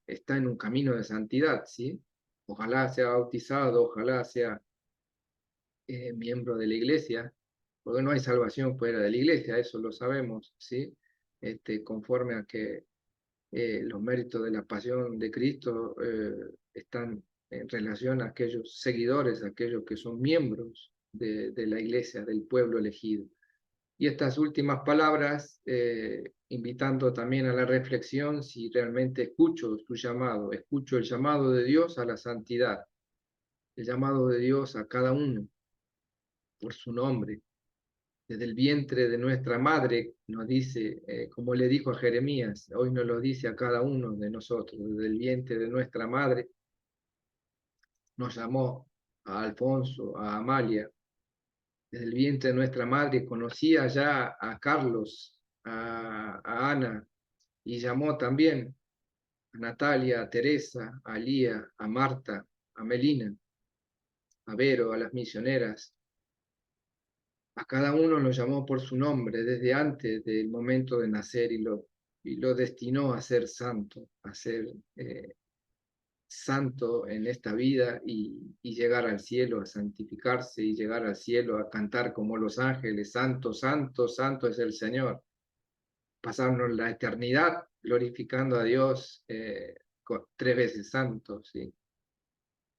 está en un camino de santidad, ¿sí? Ojalá sea bautizado, ojalá sea miembro de la iglesia, porque no hay salvación fuera de la iglesia, eso lo sabemos, ¿sí? Conforme a que los méritos de la pasión de Cristo están en relación a aquellos seguidores, a aquellos que son miembros de la iglesia, del pueblo elegido. Y estas últimas palabras, invitando también a la reflexión si realmente escucho su llamado, escucho el llamado de Dios a la santidad, el llamado de Dios a cada uno por su nombre. Desde el vientre de nuestra madre, nos dice, como le dijo a Jeremías, hoy nos lo dice a cada uno de nosotros, desde el vientre de nuestra madre, nos llamó a Alfonso, a Amalia, desde el vientre de nuestra madre conocía ya a Carlos, a Ana, y llamó también a Natalia, a Teresa, a Lía, a Marta, a Melina, a Vero, a las misioneras. A cada uno lo llamó por su nombre desde antes del momento de nacer y lo destinó a ser santo, a ser santo en esta vida y llegar al cielo, a santificarse y llegar al cielo, a cantar como los ángeles, santo, santo, santo es el Señor. Pasarnos la eternidad glorificando a Dios 3 veces santo, ¿sí?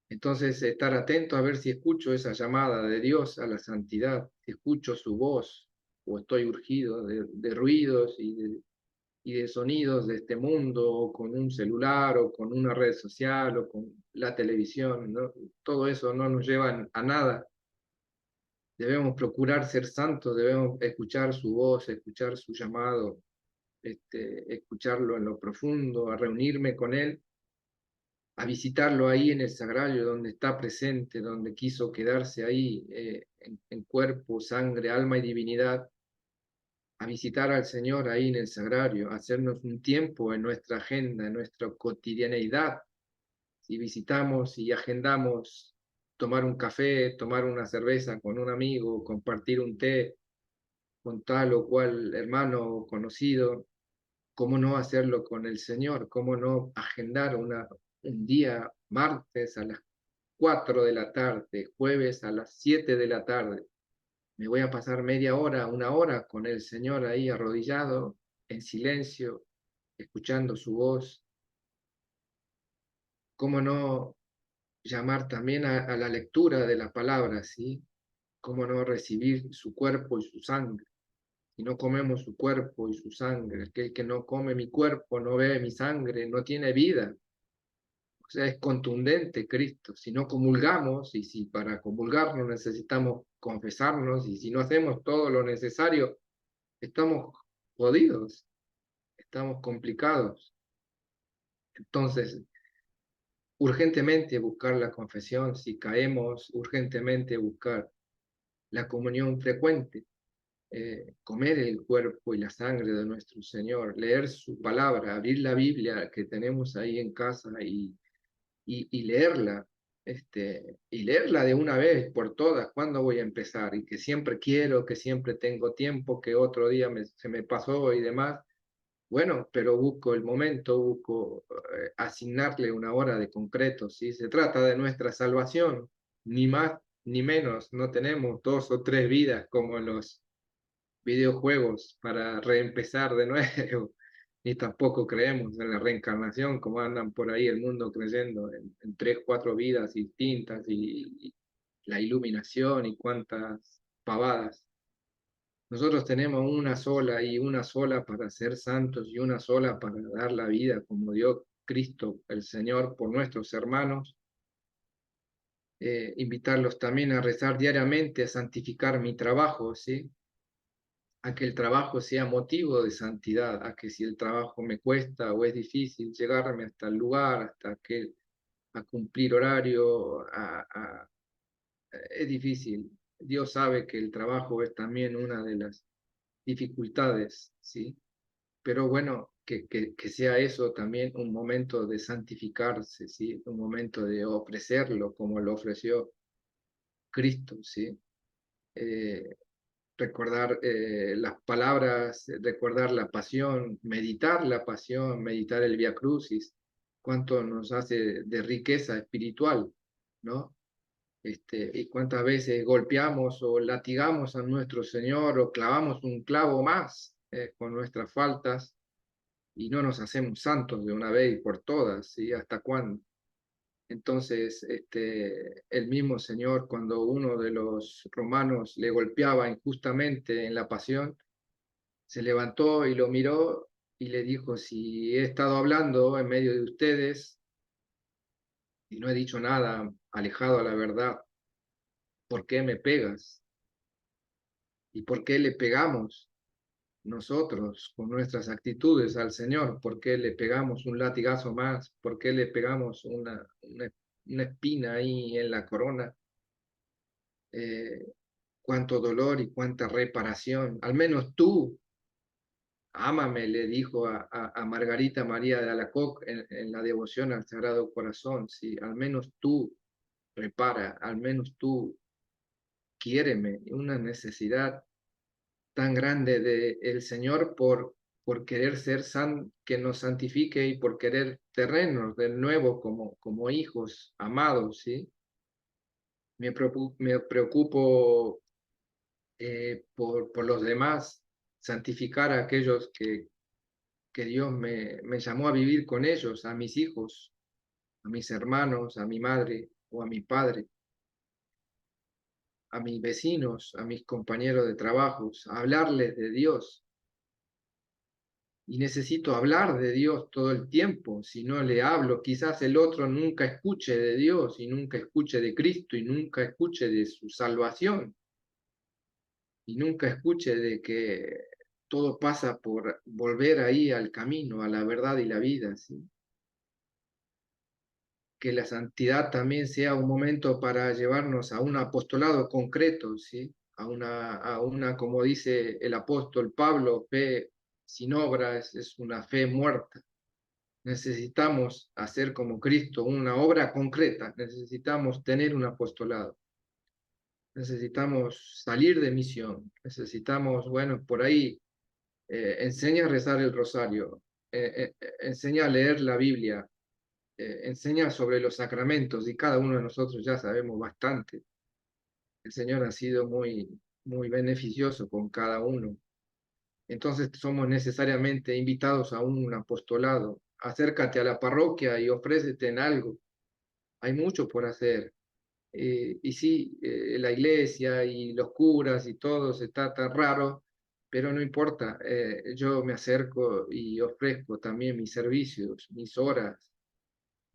Entonces, estar atento a ver si escucho esa llamada de Dios a la santidad, si escucho su voz o estoy urgido de ruidos y de sonidos de este mundo, o con un celular, o con una red social, o con la televisión, ¿no? Todo eso no nos lleva a nada. Debemos procurar ser santos, debemos escuchar su voz, escuchar su llamado, escucharlo en lo profundo, a reunirme con él a visitarlo ahí en el sagrario, donde está presente, donde quiso quedarse ahí en cuerpo, sangre, alma y divinidad, a visitar al Señor ahí en el sagrario, a hacernos un tiempo en nuestra agenda, en nuestra cotidianeidad. Si visitamos y agendamos tomar un café, tomar una cerveza con un amigo, compartir un té con tal o cual hermano o conocido, ¿cómo no hacerlo con el Señor? ¿Cómo no agendar un día martes a las 4 de la tarde, jueves a las 7 de la tarde? Me voy a pasar media hora, una hora con el Señor ahí arrodillado, en silencio, escuchando su voz. ¿Cómo no llamar también a la lectura de la palabra, ¿sí? ¿Cómo no recibir su cuerpo y su sangre? Si no comemos su cuerpo y su sangre, aquel que no come mi cuerpo, no bebe mi sangre, no tiene vida. O sea, es contundente Cristo. Si no comulgamos, y si para comulgarnos necesitamos confesarnos, y si no hacemos todo lo necesario, estamos jodidos, estamos complicados. Entonces, urgentemente buscar la confesión, si caemos, urgentemente buscar la comunión frecuente, comer el cuerpo y la sangre de nuestro Señor, leer su palabra, abrir la Biblia que tenemos ahí en casa y leerla, y leerla de una vez por todas, ¿cuándo voy a empezar? Y que siempre quiero, que siempre tengo tiempo, que otro día se me pasó y demás. Bueno, pero busco el momento, busco asignarle una hora de concreto, ¿sí? Se trata de nuestra salvación, ni más ni menos, no tenemos 2 o 3 vidas como los videojuegos para reempezar de nuevo, ni tampoco creemos en la reencarnación, como andan por ahí el mundo creyendo en 3, 4 vidas distintas y la iluminación y cuantas pavadas. Nosotros tenemos una sola y una sola para ser santos y una sola para dar la vida como dio Cristo el Señor por nuestros hermanos. Invitarlos también a rezar diariamente, a santificar mi trabajo, ¿sí? A que el trabajo sea motivo de santidad, a que si el trabajo me cuesta o es difícil llegarme hasta el lugar, a cumplir horario, es difícil. Dios sabe que el trabajo es también una de las dificultades, ¿sí? Pero bueno, que sea eso también un momento de santificarse, ¿sí? Un momento de ofrecerlo como lo ofreció Cristo, ¿sí? Eh, recordar las palabras, recordar la pasión, meditar el Via Crucis, cuánto nos hace de riqueza espiritual, ¿no? Y cuántas veces golpeamos o latigamos a nuestro Señor o clavamos un clavo más con nuestras faltas y no nos hacemos santos de una vez y por todas, ¿sí? ¿Hasta cuándo? Entonces, el mismo Señor, cuando uno de los romanos le golpeaba injustamente en la pasión, se levantó y lo miró y le dijo, si he estado hablando en medio de ustedes y no he dicho nada alejado a la verdad, ¿por qué me pegas? ¿Y por qué le pegamos nosotros con nuestras actitudes al Señor? ¿Por qué le pegamos un latigazo más? ¿Por qué le pegamos una espina ahí en la corona? Cuánto dolor y cuánta reparación. Al menos tú, ámame, le dijo a Margarita María de Alacoque en la devoción al Sagrado Corazón. Sí, al menos tú repara, al menos tú quiéreme. Una necesidad tan grande del Señor por querer ser que nos santifique y por querer terrenos de nuevo como hijos amados, ¿sí? Me preocupo por los demás, santificar a aquellos que Dios me llamó a vivir con ellos, a mis hijos, a mis hermanos, a mi madre o a mi padre, a mis vecinos, a mis compañeros de trabajos, a hablarles de Dios. Y necesito hablar de Dios todo el tiempo. Si no le hablo, quizás el otro nunca escuche de Dios y nunca escuche de Cristo y nunca escuche de su salvación y nunca escuche de que todo pasa por volver ahí al camino, a la verdad y la vida, ¿sí? que la santidad también sea un momento para llevarnos a un apostolado concreto, ¿sí? Como dice el apóstol Pablo, fe sin obras es una fe muerta. Necesitamos hacer como Cristo una obra concreta, necesitamos tener un apostolado, necesitamos salir de misión, necesitamos, bueno, por ahí enseña a rezar el rosario, enseña a leer la Biblia, enseña sobre los sacramentos y cada uno de nosotros ya sabemos bastante. El Señor ha sido muy beneficioso con cada uno. Entonces somos necesariamente invitados a un apostolado. Acércate a la parroquia y ofrécete en algo. Hay mucho por hacer. Y sí, la iglesia y los curas y todo se está tan raro, pero no importa. Yo me acerco y ofrezco también mis servicios, mis horas,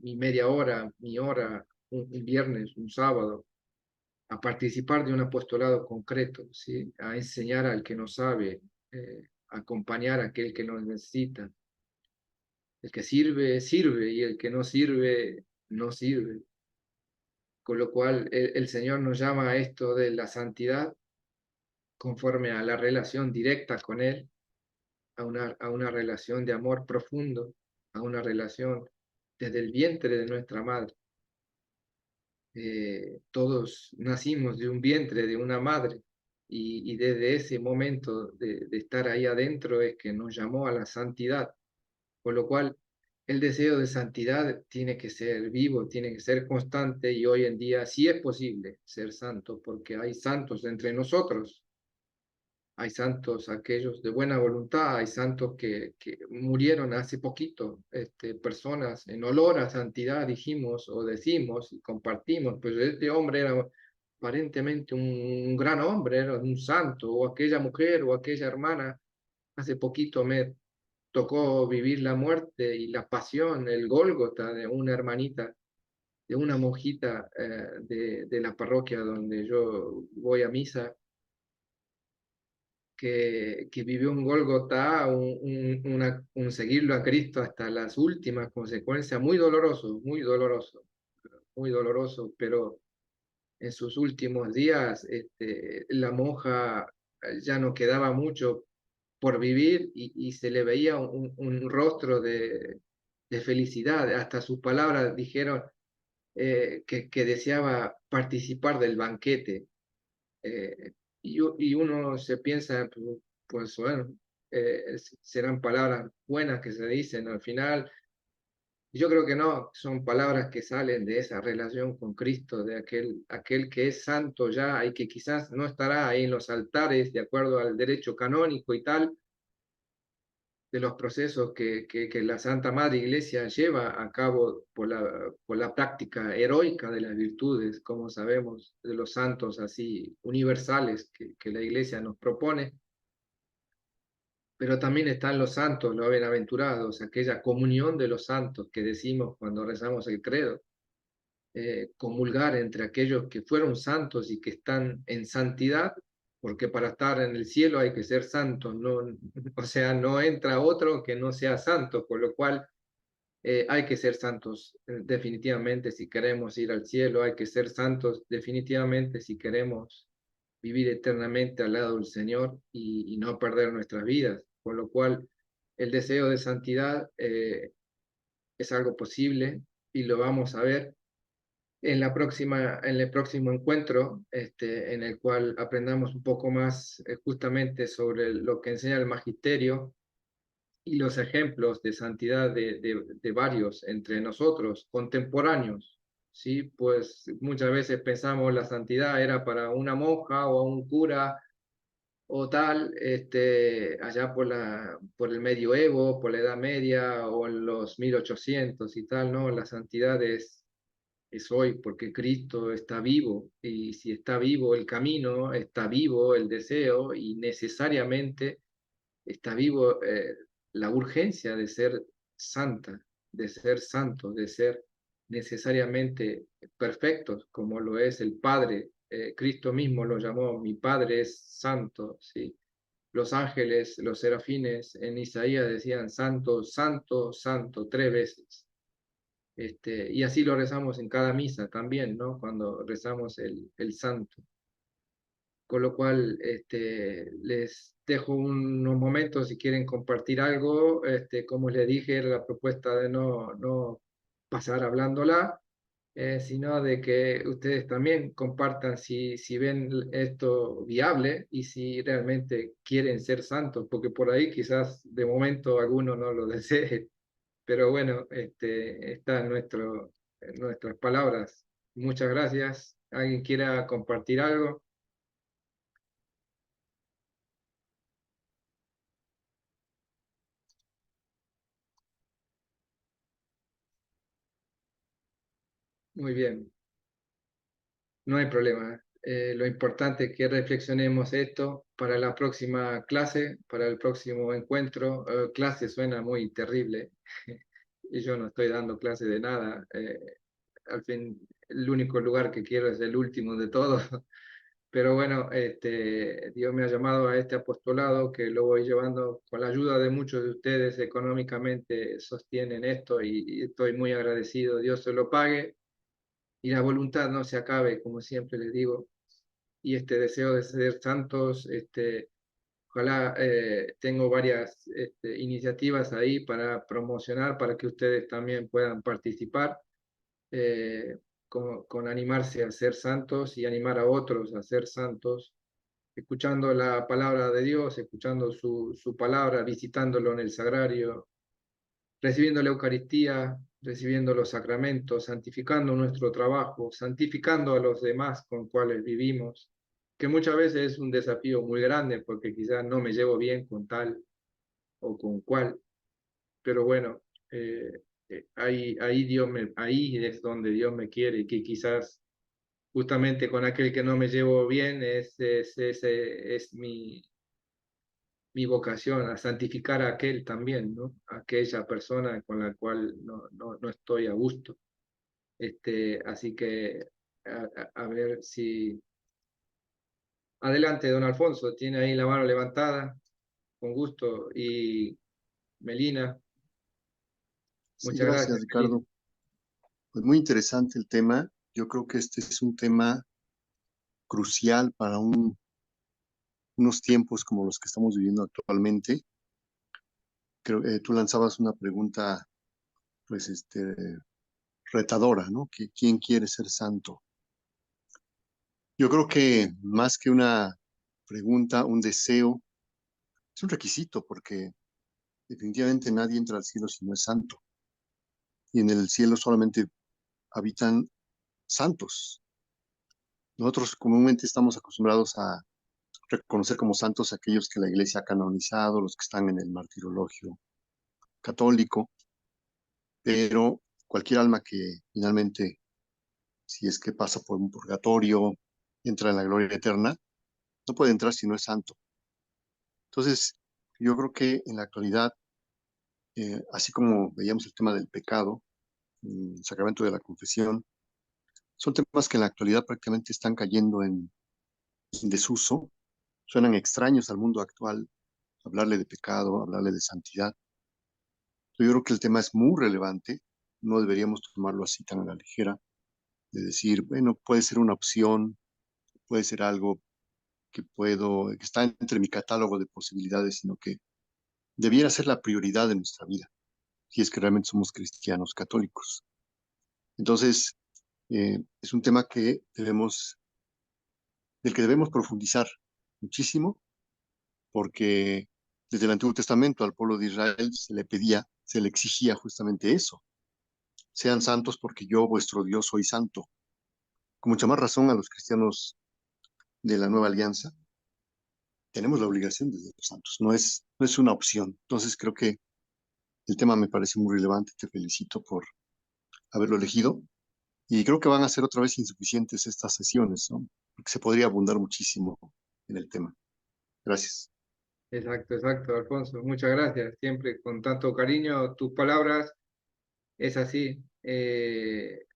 mi media hora, mi hora, un viernes, un sábado, a participar de un apostolado concreto, ¿sí? A enseñar al que no sabe, a acompañar a aquel que nos necesita. El que sirve, sirve, y el que no sirve, no sirve. Con lo cual, el Señor nos llama a esto de la santidad conforme a la relación directa con Él, a una relación de amor profundo, a una relación desde el vientre de nuestra madre. Todos nacimos de un vientre, de una madre, y desde ese momento de estar ahí adentro es que nos llamó a la santidad, por lo cual el deseo de santidad tiene que ser vivo, tiene que ser constante, y hoy en día sí es posible ser santo, porque hay santos entre nosotros. Hay santos aquellos de buena voluntad, hay santos que murieron hace poquito, personas en olor a santidad dijimos o decimos y compartimos, pues este hombre era aparentemente un gran hombre, era un santo, o aquella mujer o aquella hermana. Hace poquito me tocó vivir la muerte y la pasión, el Gólgota de una hermanita, de una monjita de la parroquia donde yo voy a misa, que vivió un Gólgota, un seguirlo a Cristo hasta las últimas consecuencias, muy doloroso, pero en sus últimos días la monja ya no quedaba mucho por vivir y se le veía un rostro de felicidad. Hasta sus palabras dijeron que deseaba participar del banquete. eh, y uno se piensa, pues bueno, serán palabras buenas que se dicen al final. Yo creo que no, son palabras que salen de esa relación con Cristo, de aquel que es santo ya y que quizás no estará ahí en los altares de acuerdo al derecho canónico y tal, de los procesos que la Santa Madre Iglesia lleva a cabo por la práctica heroica de las virtudes, como sabemos, de los santos así universales que la Iglesia nos propone. Pero también están los santos, los bienaventurados, aquella comunión de los santos que decimos cuando rezamos el credo, comulgar entre aquellos que fueron santos y que están en santidad, porque para estar en el cielo hay que ser santo, no, o sea, no entra otro que no sea santo, por lo cual hay que ser santos definitivamente si queremos ir al cielo, hay que ser santos definitivamente si queremos vivir eternamente al lado del Señor y no perder nuestras vidas, por lo cual el deseo de santidad es algo posible y lo vamos a ver en el próximo encuentro, en el cual aprendamos un poco más justamente sobre lo que enseña el magisterio y los ejemplos de santidad de varios entre nosotros, contemporáneos. Sí, pues muchas veces pensamos la santidad era para una monja o un cura o tal, allá por el medioevo, por la Edad Media o en los 1800 y tal, ¿no? La santidad es hoy porque Cristo está vivo y si está vivo el camino, está vivo el deseo y necesariamente está vivo la urgencia de ser santa, de ser santo, de ser necesariamente perfectos, como lo es el Padre. Cristo mismo lo llamó, mi Padre es santo, ¿sí? Los ángeles, los serafines en Isaías decían santo, santo, santo, 3 veces. Y así lo rezamos en cada misa también, ¿no? Cuando rezamos el santo. Con lo cual, les dejo unos momentos si quieren compartir algo. Como les dije, era la propuesta de no pasar hablándola, sino de que ustedes también compartan si ven esto viable y si realmente quieren ser santos, porque por ahí quizás de momento alguno no lo desee, pero bueno, está en nuestras palabras. Muchas gracias. ¿Alguien quiera compartir algo? Muy bien. No hay problema. Lo importante es que reflexionemos esto para la próxima clase, para el próximo encuentro. Clase suena muy terrible y yo no estoy dando clase de nada. Al fin, el único lugar que quiero es el último de todos. Pero bueno, Dios me ha llamado a este apostolado que lo voy llevando con la ayuda de muchos de ustedes económicamente, sostienen esto y estoy muy agradecido. Dios se lo pague y la voluntad no se acabe, como siempre les digo, y este deseo de ser santos, ojalá tengo varias iniciativas ahí para promocionar, para que ustedes también puedan participar, eh, con animarse a ser santos y animar a otros a ser santos, escuchando la palabra de Dios, escuchando su palabra, visitándolo en el sagrario, recibiendo la Eucaristía, recibiendo los sacramentos, santificando nuestro trabajo, santificando a los demás con cuales vivimos, que muchas veces es un desafío muy grande porque quizás no me llevo bien con tal o con cual, pero bueno, ahí es donde Dios me quiere y que quizás justamente con aquel que no me llevo bien es mi vocación, a santificar a aquel también, ¿no? A aquella persona con la cual no estoy a gusto. Así que a ver si... Adelante, don Alfonso, tiene ahí la mano levantada, con gusto. Y Melina,
Sí,
muchas
gracias,
gracias, Melina.
Ricardo. Pues muy interesante el tema. Yo creo que este es un tema crucial para unos tiempos como los que estamos viviendo actualmente. Creo que tú lanzabas una pregunta, pues, retadora, ¿no? ¿Quién quiere ser santo? Yo creo que más que una pregunta, un deseo, es un requisito, porque definitivamente nadie entra al cielo si no es santo. Y en el cielo solamente habitan santos. Nosotros comúnmente estamos acostumbrados a reconocer como santos a aquellos que la Iglesia ha canonizado, los que están en el martirologio católico, pero cualquier alma que finalmente, si es que pasa por un purgatorio, entra en la gloria eterna, no puede entrar si no es santo. Entonces, yo creo que en la actualidad, así como veíamos el tema del pecado, el sacramento de la confesión, son temas que en la actualidad prácticamente están cayendo en desuso, suenan extraños al mundo actual, hablarle de pecado, hablarle de santidad. Yo creo que el tema es muy relevante, no deberíamos tomarlo así tan a la ligera, de decir, bueno, puede ser una opción, puede ser algo que está entre mi catálogo de posibilidades, sino que debiera ser la prioridad de nuestra vida, si es que realmente somos cristianos católicos. Entonces, es un tema del que debemos profundizar muchísimo, porque desde el Antiguo Testamento al pueblo de Israel se le exigía justamente eso: sean santos porque yo, vuestro Dios, soy santo. Con mucha más razón a los cristianos de la nueva alianza, tenemos la obligación de ser santos, no es una opción. Entonces creo que el tema me parece muy relevante, te felicito por haberlo elegido y creo que van a ser otra vez insuficientes estas sesiones, ¿no? Porque se podría abundar muchísimo en el tema. Gracias.
Exacto, exacto, Alfonso. Muchas gracias. Siempre con tanto cariño, tus palabras. Es así.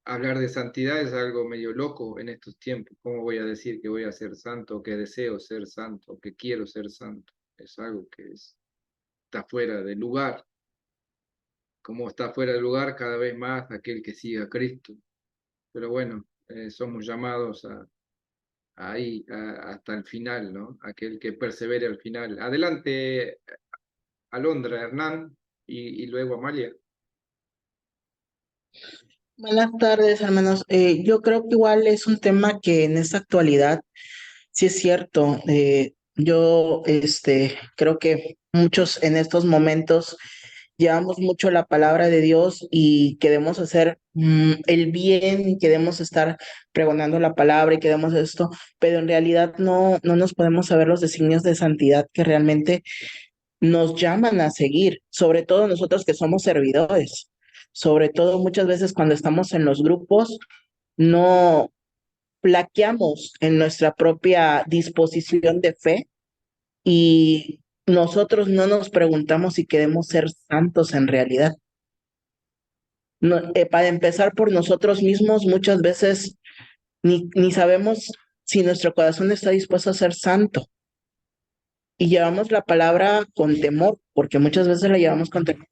Hablar de santidad es algo medio loco en estos tiempos. ¿Cómo voy a decir que voy a ser santo, que deseo ser santo, que quiero ser santo? Es algo que está fuera de lugar. como está fuera de lugar cada vez más aquel que sigue a Cristo. Pero bueno, somos llamados ahí hasta el final, ¿no? Aquel que persevere al final. Adelante, Alondra, Hernán y luego Amalia.
Buenas tardes, hermanos. Yo creo que igual es un tema que en esta actualidad, sí es cierto. Yo creo que muchos en estos momentos llevamos mucho la palabra de Dios y queremos hacer el bien y queremos estar pregonando la palabra y queremos esto, pero en realidad no nos podemos saber los designios de santidad que realmente nos llaman a seguir, sobre todo nosotros que somos servidores. Sobre todo muchas veces cuando estamos en los grupos, no plaqueamos en nuestra propia disposición de fe y nosotros no nos preguntamos si queremos ser santos en realidad. No, para empezar por nosotros mismos, muchas veces ni sabemos si nuestro corazón está dispuesto a ser santo. Y llevamos la palabra con temor, porque muchas veces la llevamos con temor.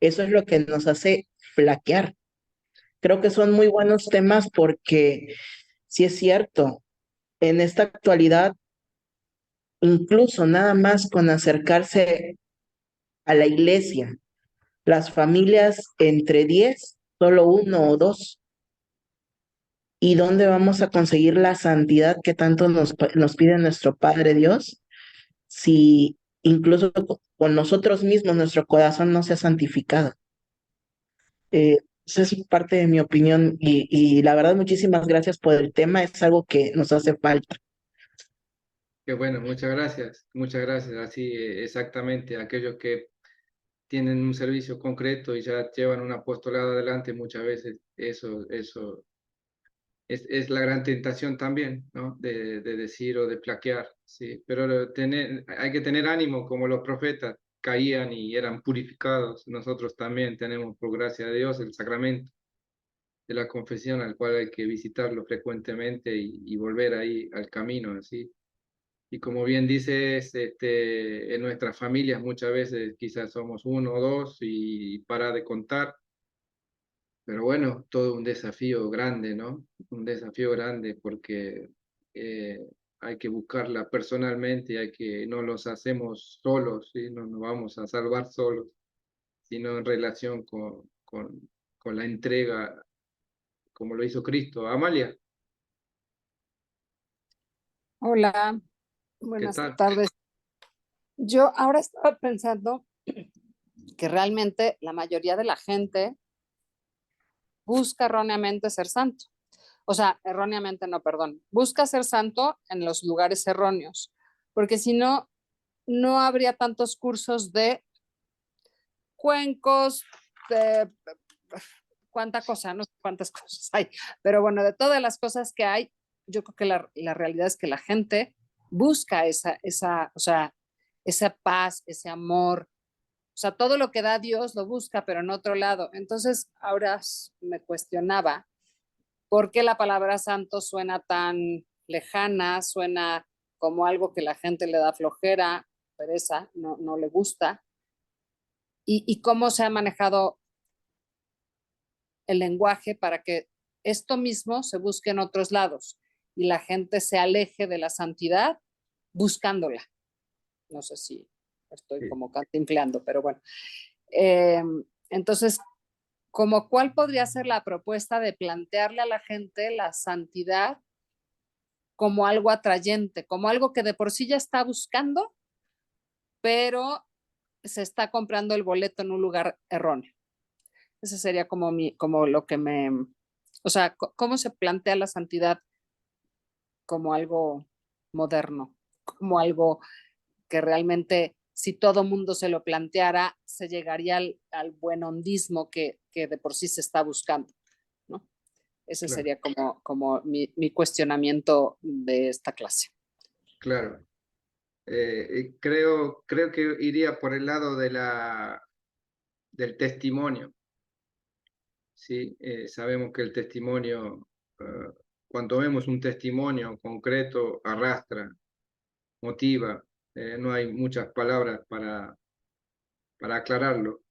Eso es lo que nos hace flaquear. Creo que son muy buenos temas porque sí es cierto, en esta actualidad, incluso nada más con acercarse a la iglesia, las familias entre 10, solo uno o dos. ¿Y dónde vamos a conseguir la santidad que tanto nos pide nuestro Padre Dios? Si incluso con nosotros mismos nuestro corazón no se ha santificado. Esa es parte de mi opinión y la verdad muchísimas gracias por el tema, es algo que nos hace falta.
Qué bueno, muchas gracias, muchas gracias. Así, exactamente, aquellos que tienen un servicio concreto y ya llevan un apostolado adelante, muchas veces eso es la gran tentación también, ¿no? De decir o de plaquear, ¿sí? Pero hay que tener ánimo, como los profetas caían y eran purificados. Nosotros también tenemos, por gracia de Dios, el sacramento de la confesión, al cual hay que visitarlo frecuentemente y volver ahí al camino, ¿sí? Y como bien dices, en nuestras familias muchas veces quizás somos uno o dos y para de contar, pero bueno, todo un desafío grande, ¿no? Un desafío grande porque eh, hay que buscarla personalmente, no los hacemos solos, ¿sí? No nos vamos a salvar solos, sino en relación con la entrega, como lo hizo Cristo. Amalia,
Hola,
¿qué
buenas
tal?
tardes. Yo ahora estaba pensando que realmente la mayoría de la gente busca erróneamente ser santo. O sea, erróneamente no, perdón. Busca ser santo en los lugares erróneos, porque si no, no habría tantos cursos de cuencos, de cuánta cosa, no sé cuántas cosas hay, pero bueno, de todas las cosas que hay, yo creo que la realidad es que la gente busca o sea, esa paz, ese amor, o sea, todo lo que da Dios lo busca, pero en otro lado. Entonces, ahora me cuestionaba por qué la palabra santo suena tan lejana, suena como algo que la gente le da flojera, pereza, no le gusta, y cómo se ha manejado el lenguaje para que esto mismo se busque en otros lados y la gente se aleje de la santidad buscándola. No sé si estoy
Sí.
como cantinfleando, pero bueno. Eh, entonces, como cuál podría ser la propuesta de plantearle a la gente la santidad como algo atrayente, como algo que de por sí ya está buscando, pero se está comprando el boleto en un lugar erróneo. Ese sería como lo que o sea, cómo se plantea la santidad como algo moderno, como algo que realmente, si todo mundo se lo planteara, se llegaría al buen hondismo que de por sí se está buscando, ¿no? Ese
Claro,
sería como mi cuestionamiento de esta clase.
claro. Creo que iría por el lado del testimonio. ¿Sí? Sabemos que el testimonio, cuando vemos un testimonio concreto, arrastra, motiva. No hay muchas palabras para aclararlo.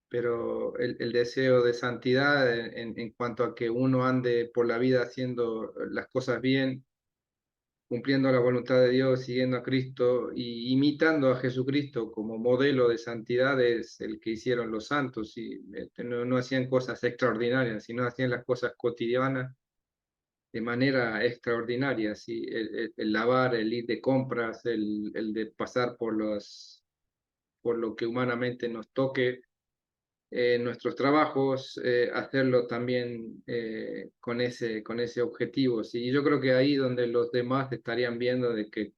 pero el deseo de santidad en cuanto a que uno ande por la vida haciendo las cosas bien, cumpliendo la voluntad de Dios, siguiendo a Cristo y imitando a Jesucristo como modelo de santidad es el que hicieron los santos, y no hacían cosas extraordinarias, sino hacían las cosas cotidianas de manera extraordinaria, ¿sí? El lavar, el ir de compras, el de pasar por lo que humanamente nos toque nuestros trabajos, hacerlo también con ese objetivo, ¿sí? Y yo creo que ahí donde los demás estarían viendo de que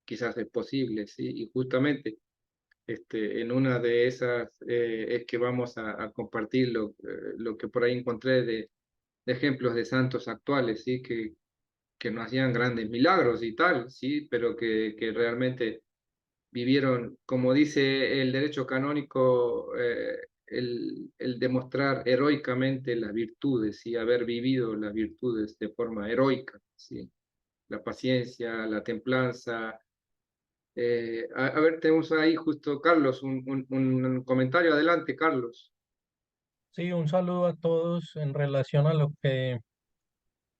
quizás es posible, ¿sí? Y justamente en una de esas es que vamos a compartir lo que por ahí encontré de ejemplos de santos actuales, ¿sí? Que no hacían grandes milagros y tal, ¿sí? Pero que realmente vivieron, como dice el derecho canónico, el demostrar heroicamente las virtudes y haber vivido las virtudes de forma heroica, ¿sí? La paciencia, la templanza. A ver, tenemos ahí justo Carlos, un comentario. Adelante, Carlos.
Sí, un saludo a todos en relación a lo que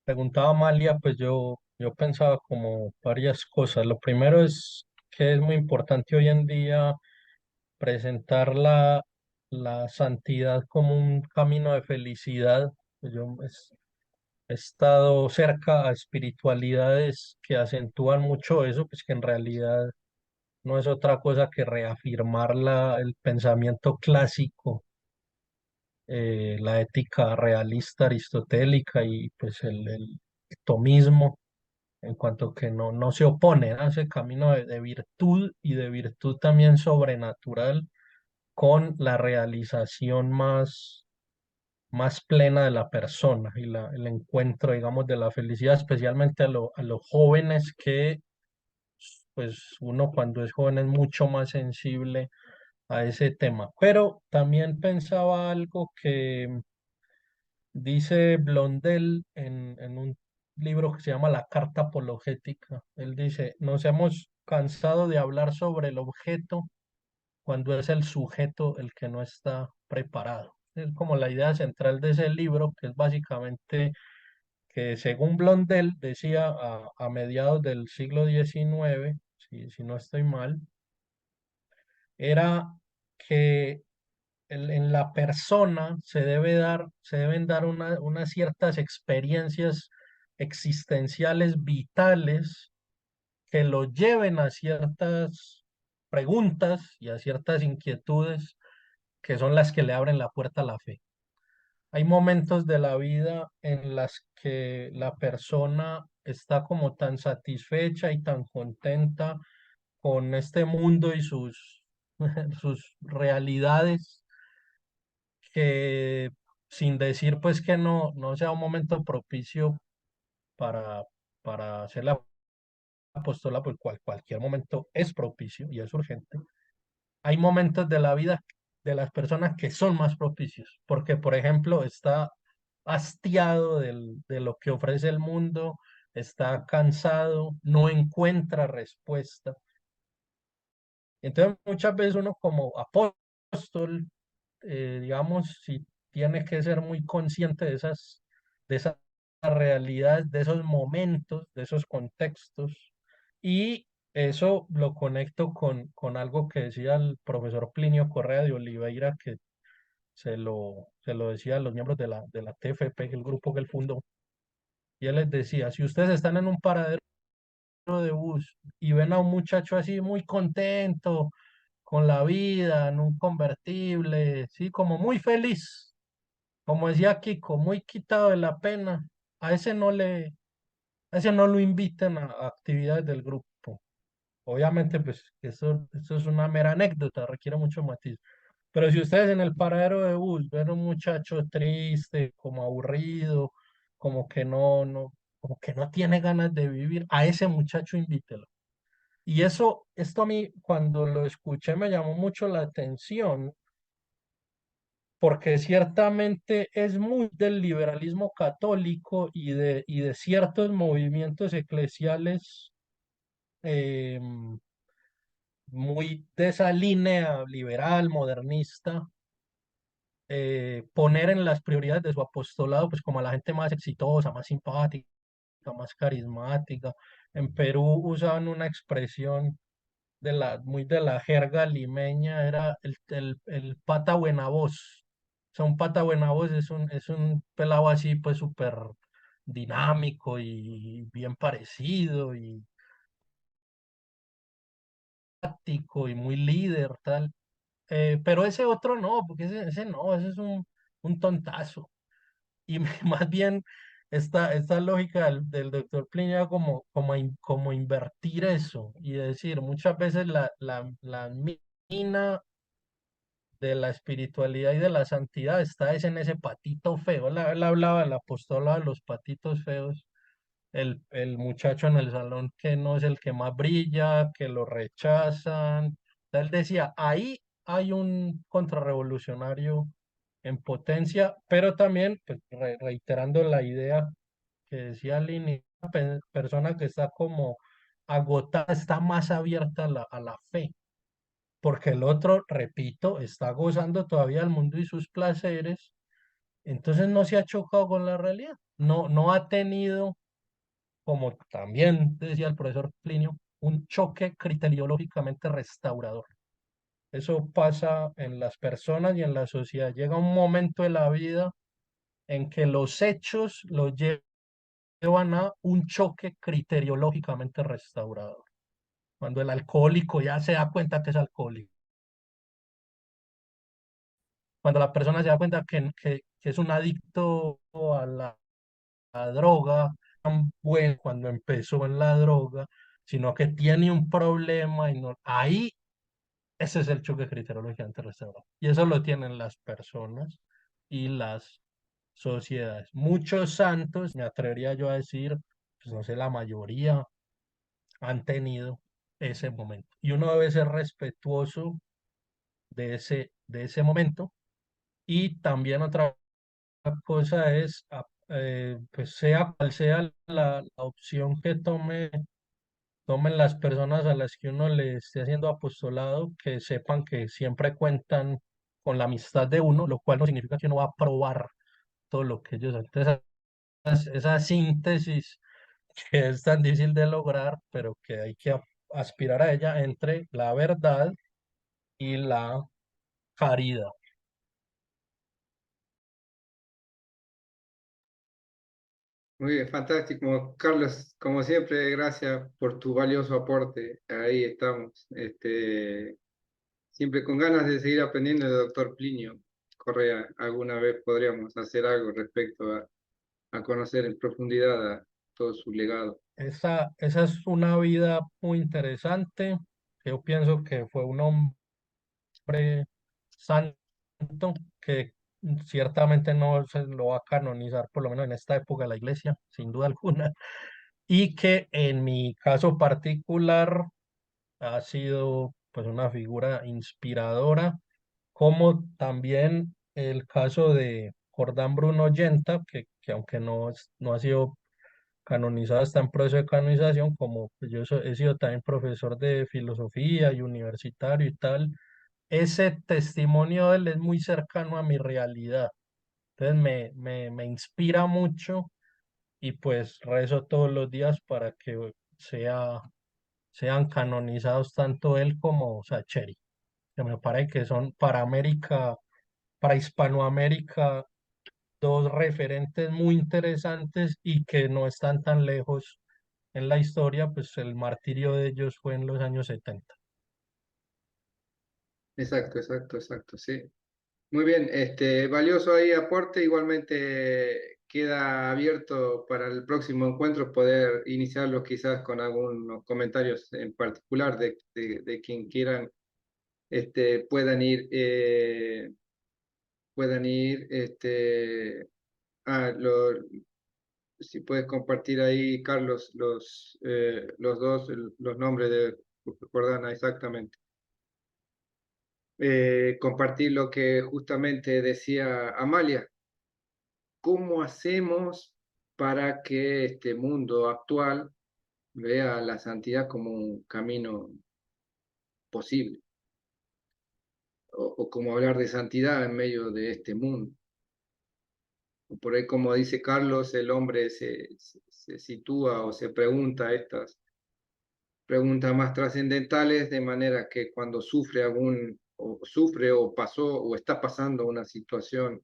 preguntaba Amalia, pues yo pensaba como varias cosas. Lo primero es que es muy importante hoy en día presentar la santidad como un camino de felicidad. Pues he estado cerca a espiritualidades que acentúan mucho eso, pues que en realidad no es otra cosa que reafirmar el pensamiento clásico, la ética realista aristotélica y pues el tomismo, en cuanto que no se opone a ese camino de virtud y de virtud también sobrenatural con la realización más plena de la persona y el encuentro, digamos, de la felicidad, especialmente a los jóvenes que, pues uno cuando es joven es mucho más sensible a ese tema. Pero también pensaba algo que dice Blondel en un libro que se llama La Carta Apologética. Él dice, nos hemos cansado de hablar sobre el objeto cuando es el sujeto el que no está preparado. Es como la idea central de ese libro, que es básicamente que según Blondel decía a mediados del siglo XIX, si no estoy mal, era que en la persona se deben dar unas ciertas experiencias existenciales vitales que lo lleven a ciertas preguntas y a ciertas inquietudes que son las que le abren la puerta a la fe. Hay momentos de la vida en las que la persona está como tan satisfecha y tan contenta con este mundo y sus realidades que sin decir pues que no sea un momento propicio para, para hacer la apostola, pues cualquier momento es propicio y es urgente. Hay momentos de la vida de las personas que son más propicios, porque por ejemplo está hastiado de lo que ofrece el mundo, está cansado, no encuentra respuesta. Entonces muchas veces uno como apóstol, digamos, si tiene que ser muy consciente de esas realidades, de esos momentos, de esos contextos. Y eso lo conecto con algo que decía el profesor Plinio Correa de Oliveira, que se lo decía a los miembros de la TFP, el grupo que él fundó. Y él les decía, si ustedes están en un paradero de bus y ven a un muchacho así muy contento con la vida, en un convertible, sí, como muy feliz, como decía Kiko, muy quitado de la pena, a ese a ese no lo inviten a actividades del grupo. Obviamente, pues eso es una mera anécdota, requiere mucho matiz. Pero si ustedes en el paradero de bus ven a un muchacho triste, como aburrido, como que como que no tiene ganas de vivir, a ese muchacho invítelo. Y esto a mí cuando lo escuché me llamó mucho la atención, porque ciertamente es muy del liberalismo católico y de ciertos movimientos eclesiales muy de esa línea liberal, modernista, poner en las prioridades de su apostolado, pues como a la gente más exitosa, más simpática, más carismática. En Perú usaban una expresión muy de la jerga limeña, era el pata buena voz. O sea, un pata buena voz es un pelado así, pues súper dinámico y bien parecido y táctico y muy líder, tal. Pero ese otro no, porque ese no, ese es un tontazo. Y más bien esta lógica del doctor Plinio como invertir eso y decir, muchas veces la mina de la espiritualidad y de la santidad está es en ese patito feo. Él hablaba del apostolado de los patitos feos, el muchacho en el salón que no es el que más brilla, que lo rechazan. Él decía, ahí hay un contrarrevolucionario en potencia, pero también, pues, reiterando la idea que decía Lini, una persona que está como agotada, está más abierta a la fe, porque el otro, repito, está gozando todavía el mundo y sus placeres, entonces no se ha chocado con la realidad, no ha tenido, como también decía el profesor Plinio, un choque criteriológicamente restaurador. Eso pasa en las personas y en la sociedad. Llega un momento de la vida en que los hechos los llevan a un choque criteriológicamente restaurador. Cuando el alcohólico ya se da cuenta que es alcohólico, cuando la persona se da cuenta que es un adicto a la droga, tan bueno cuando empezó en la droga, sino que tiene un problema y no, ahí ese es el choque criteriológicamente restaurador. Y eso lo tienen las personas y las sociedades. Muchos santos, me atrevería yo a decir, pues no sé, la mayoría han tenido ese momento. Y uno debe ser respetuoso de ese momento. Y también otra cosa es, pues sea cual sea la opción que tomen las personas a las que uno le esté haciendo apostolado, que sepan que siempre cuentan con la amistad de uno, lo cual no significa que uno va a probar todo lo que ellos hacen. Entonces, esa síntesis que es tan difícil de lograr, pero que hay que aspirar a ella entre la verdad y la caridad.
Muy bien, fantástico. Carlos, como siempre, gracias por tu valioso aporte. Ahí estamos. Siempre con ganas de seguir aprendiendo del doctor Plinio Correa. Alguna vez podríamos hacer algo respecto a conocer en profundidad a todo su legado.
Esa es una vida muy interesante. Yo pienso que fue un hombre santo que ciertamente no se lo va a canonizar, por lo menos en esta época de la iglesia, sin duda alguna, y que en mi caso particular ha sido pues una figura inspiradora, como también el caso de Jordán Bruno Yenta, que aunque no ha sido canonizado, está en proceso de canonización, como pues, he sido también profesor de filosofía y universitario y tal, ese testimonio de él es muy cercano a mi realidad. Entonces me inspira mucho y pues rezo todos los días para que sean canonizados tanto él como Sacheri, que me parece que son para América, para Hispanoamérica, dos referentes muy interesantes y que no están tan lejos en la historia, pues el martirio de ellos fue en los años 70.
Exacto, exacto, exacto, sí. Muy bien, valioso ahí aporte. Igualmente queda abierto para el próximo encuentro poder iniciarlo quizás con algunos comentarios en particular de quien quieran, puedan ir, ah, si puedes compartir ahí, Carlos, los dos, los nombres de Jordana, exactamente. Compartir lo que justamente decía Amalia. ¿Cómo hacemos para que este mundo actual vea la santidad como un camino posible? o cómo hablar de santidad en medio de este mundo. Por ahí, como dice Carlos, el hombre se sitúa o se pregunta estas preguntas más trascendentales, de manera que cuando sufre o pasó o está pasando una situación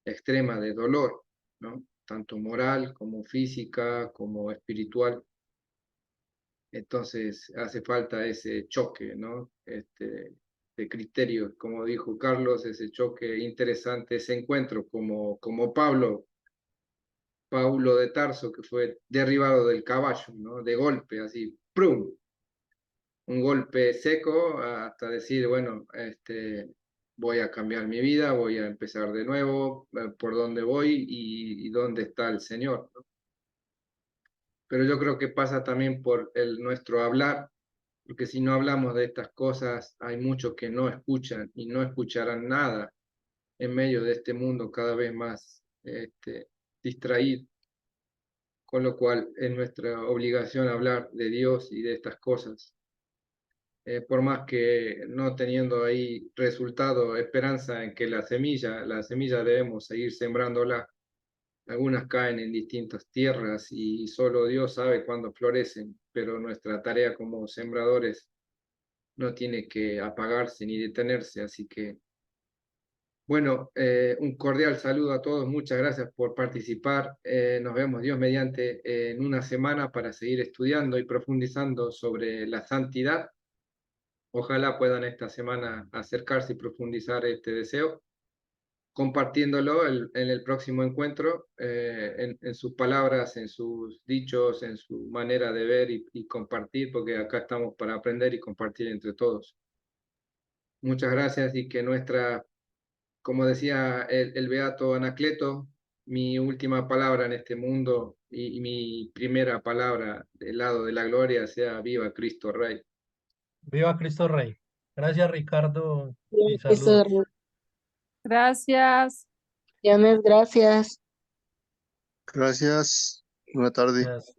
extrema de dolor, ¿no? Tanto moral como física, como espiritual. Entonces hace falta ese choque, ¿no? De criterios, como dijo Carlos, ese choque interesante, ese encuentro, como Paulo de Tarso, que fue derribado del caballo, ¿no? De golpe, así, ¡prum! Un golpe seco hasta decir, bueno, voy a cambiar mi vida, voy a empezar de nuevo, por dónde voy y dónde está el Señor, ¿no? Pero yo creo que pasa también por nuestro hablar, porque si no hablamos de estas cosas, hay muchos que no escuchan y no escucharán nada en medio de este mundo cada vez más distraído, con lo cual es nuestra obligación hablar de Dios y de estas cosas. Por más que no teniendo ahí resultado, esperanza en que la semilla debemos seguir sembrándola. Algunas caen en distintas tierras y solo Dios sabe cuándo florecen, pero nuestra tarea como sembradores no tiene que apagarse ni detenerse. Así que, bueno, un cordial saludo a todos. Muchas gracias por participar. Nos vemos, Dios mediante, en una semana para seguir estudiando y profundizando sobre la santidad. Ojalá puedan esta semana acercarse y profundizar este deseo, compartiéndolo en el próximo encuentro, en sus palabras, en sus dichos, en su manera de ver y compartir, porque acá estamos para aprender y compartir entre todos. Muchas gracias y que como decía el beato Anacleto, mi última palabra en este mundo y mi primera palabra del lado de la gloria sea viva Cristo Rey.
Viva Cristo Rey. Gracias, Ricardo, y
Eso,
saludos.
Gracias.
Gracias.
Gracias. Buena tarde.
Gracias.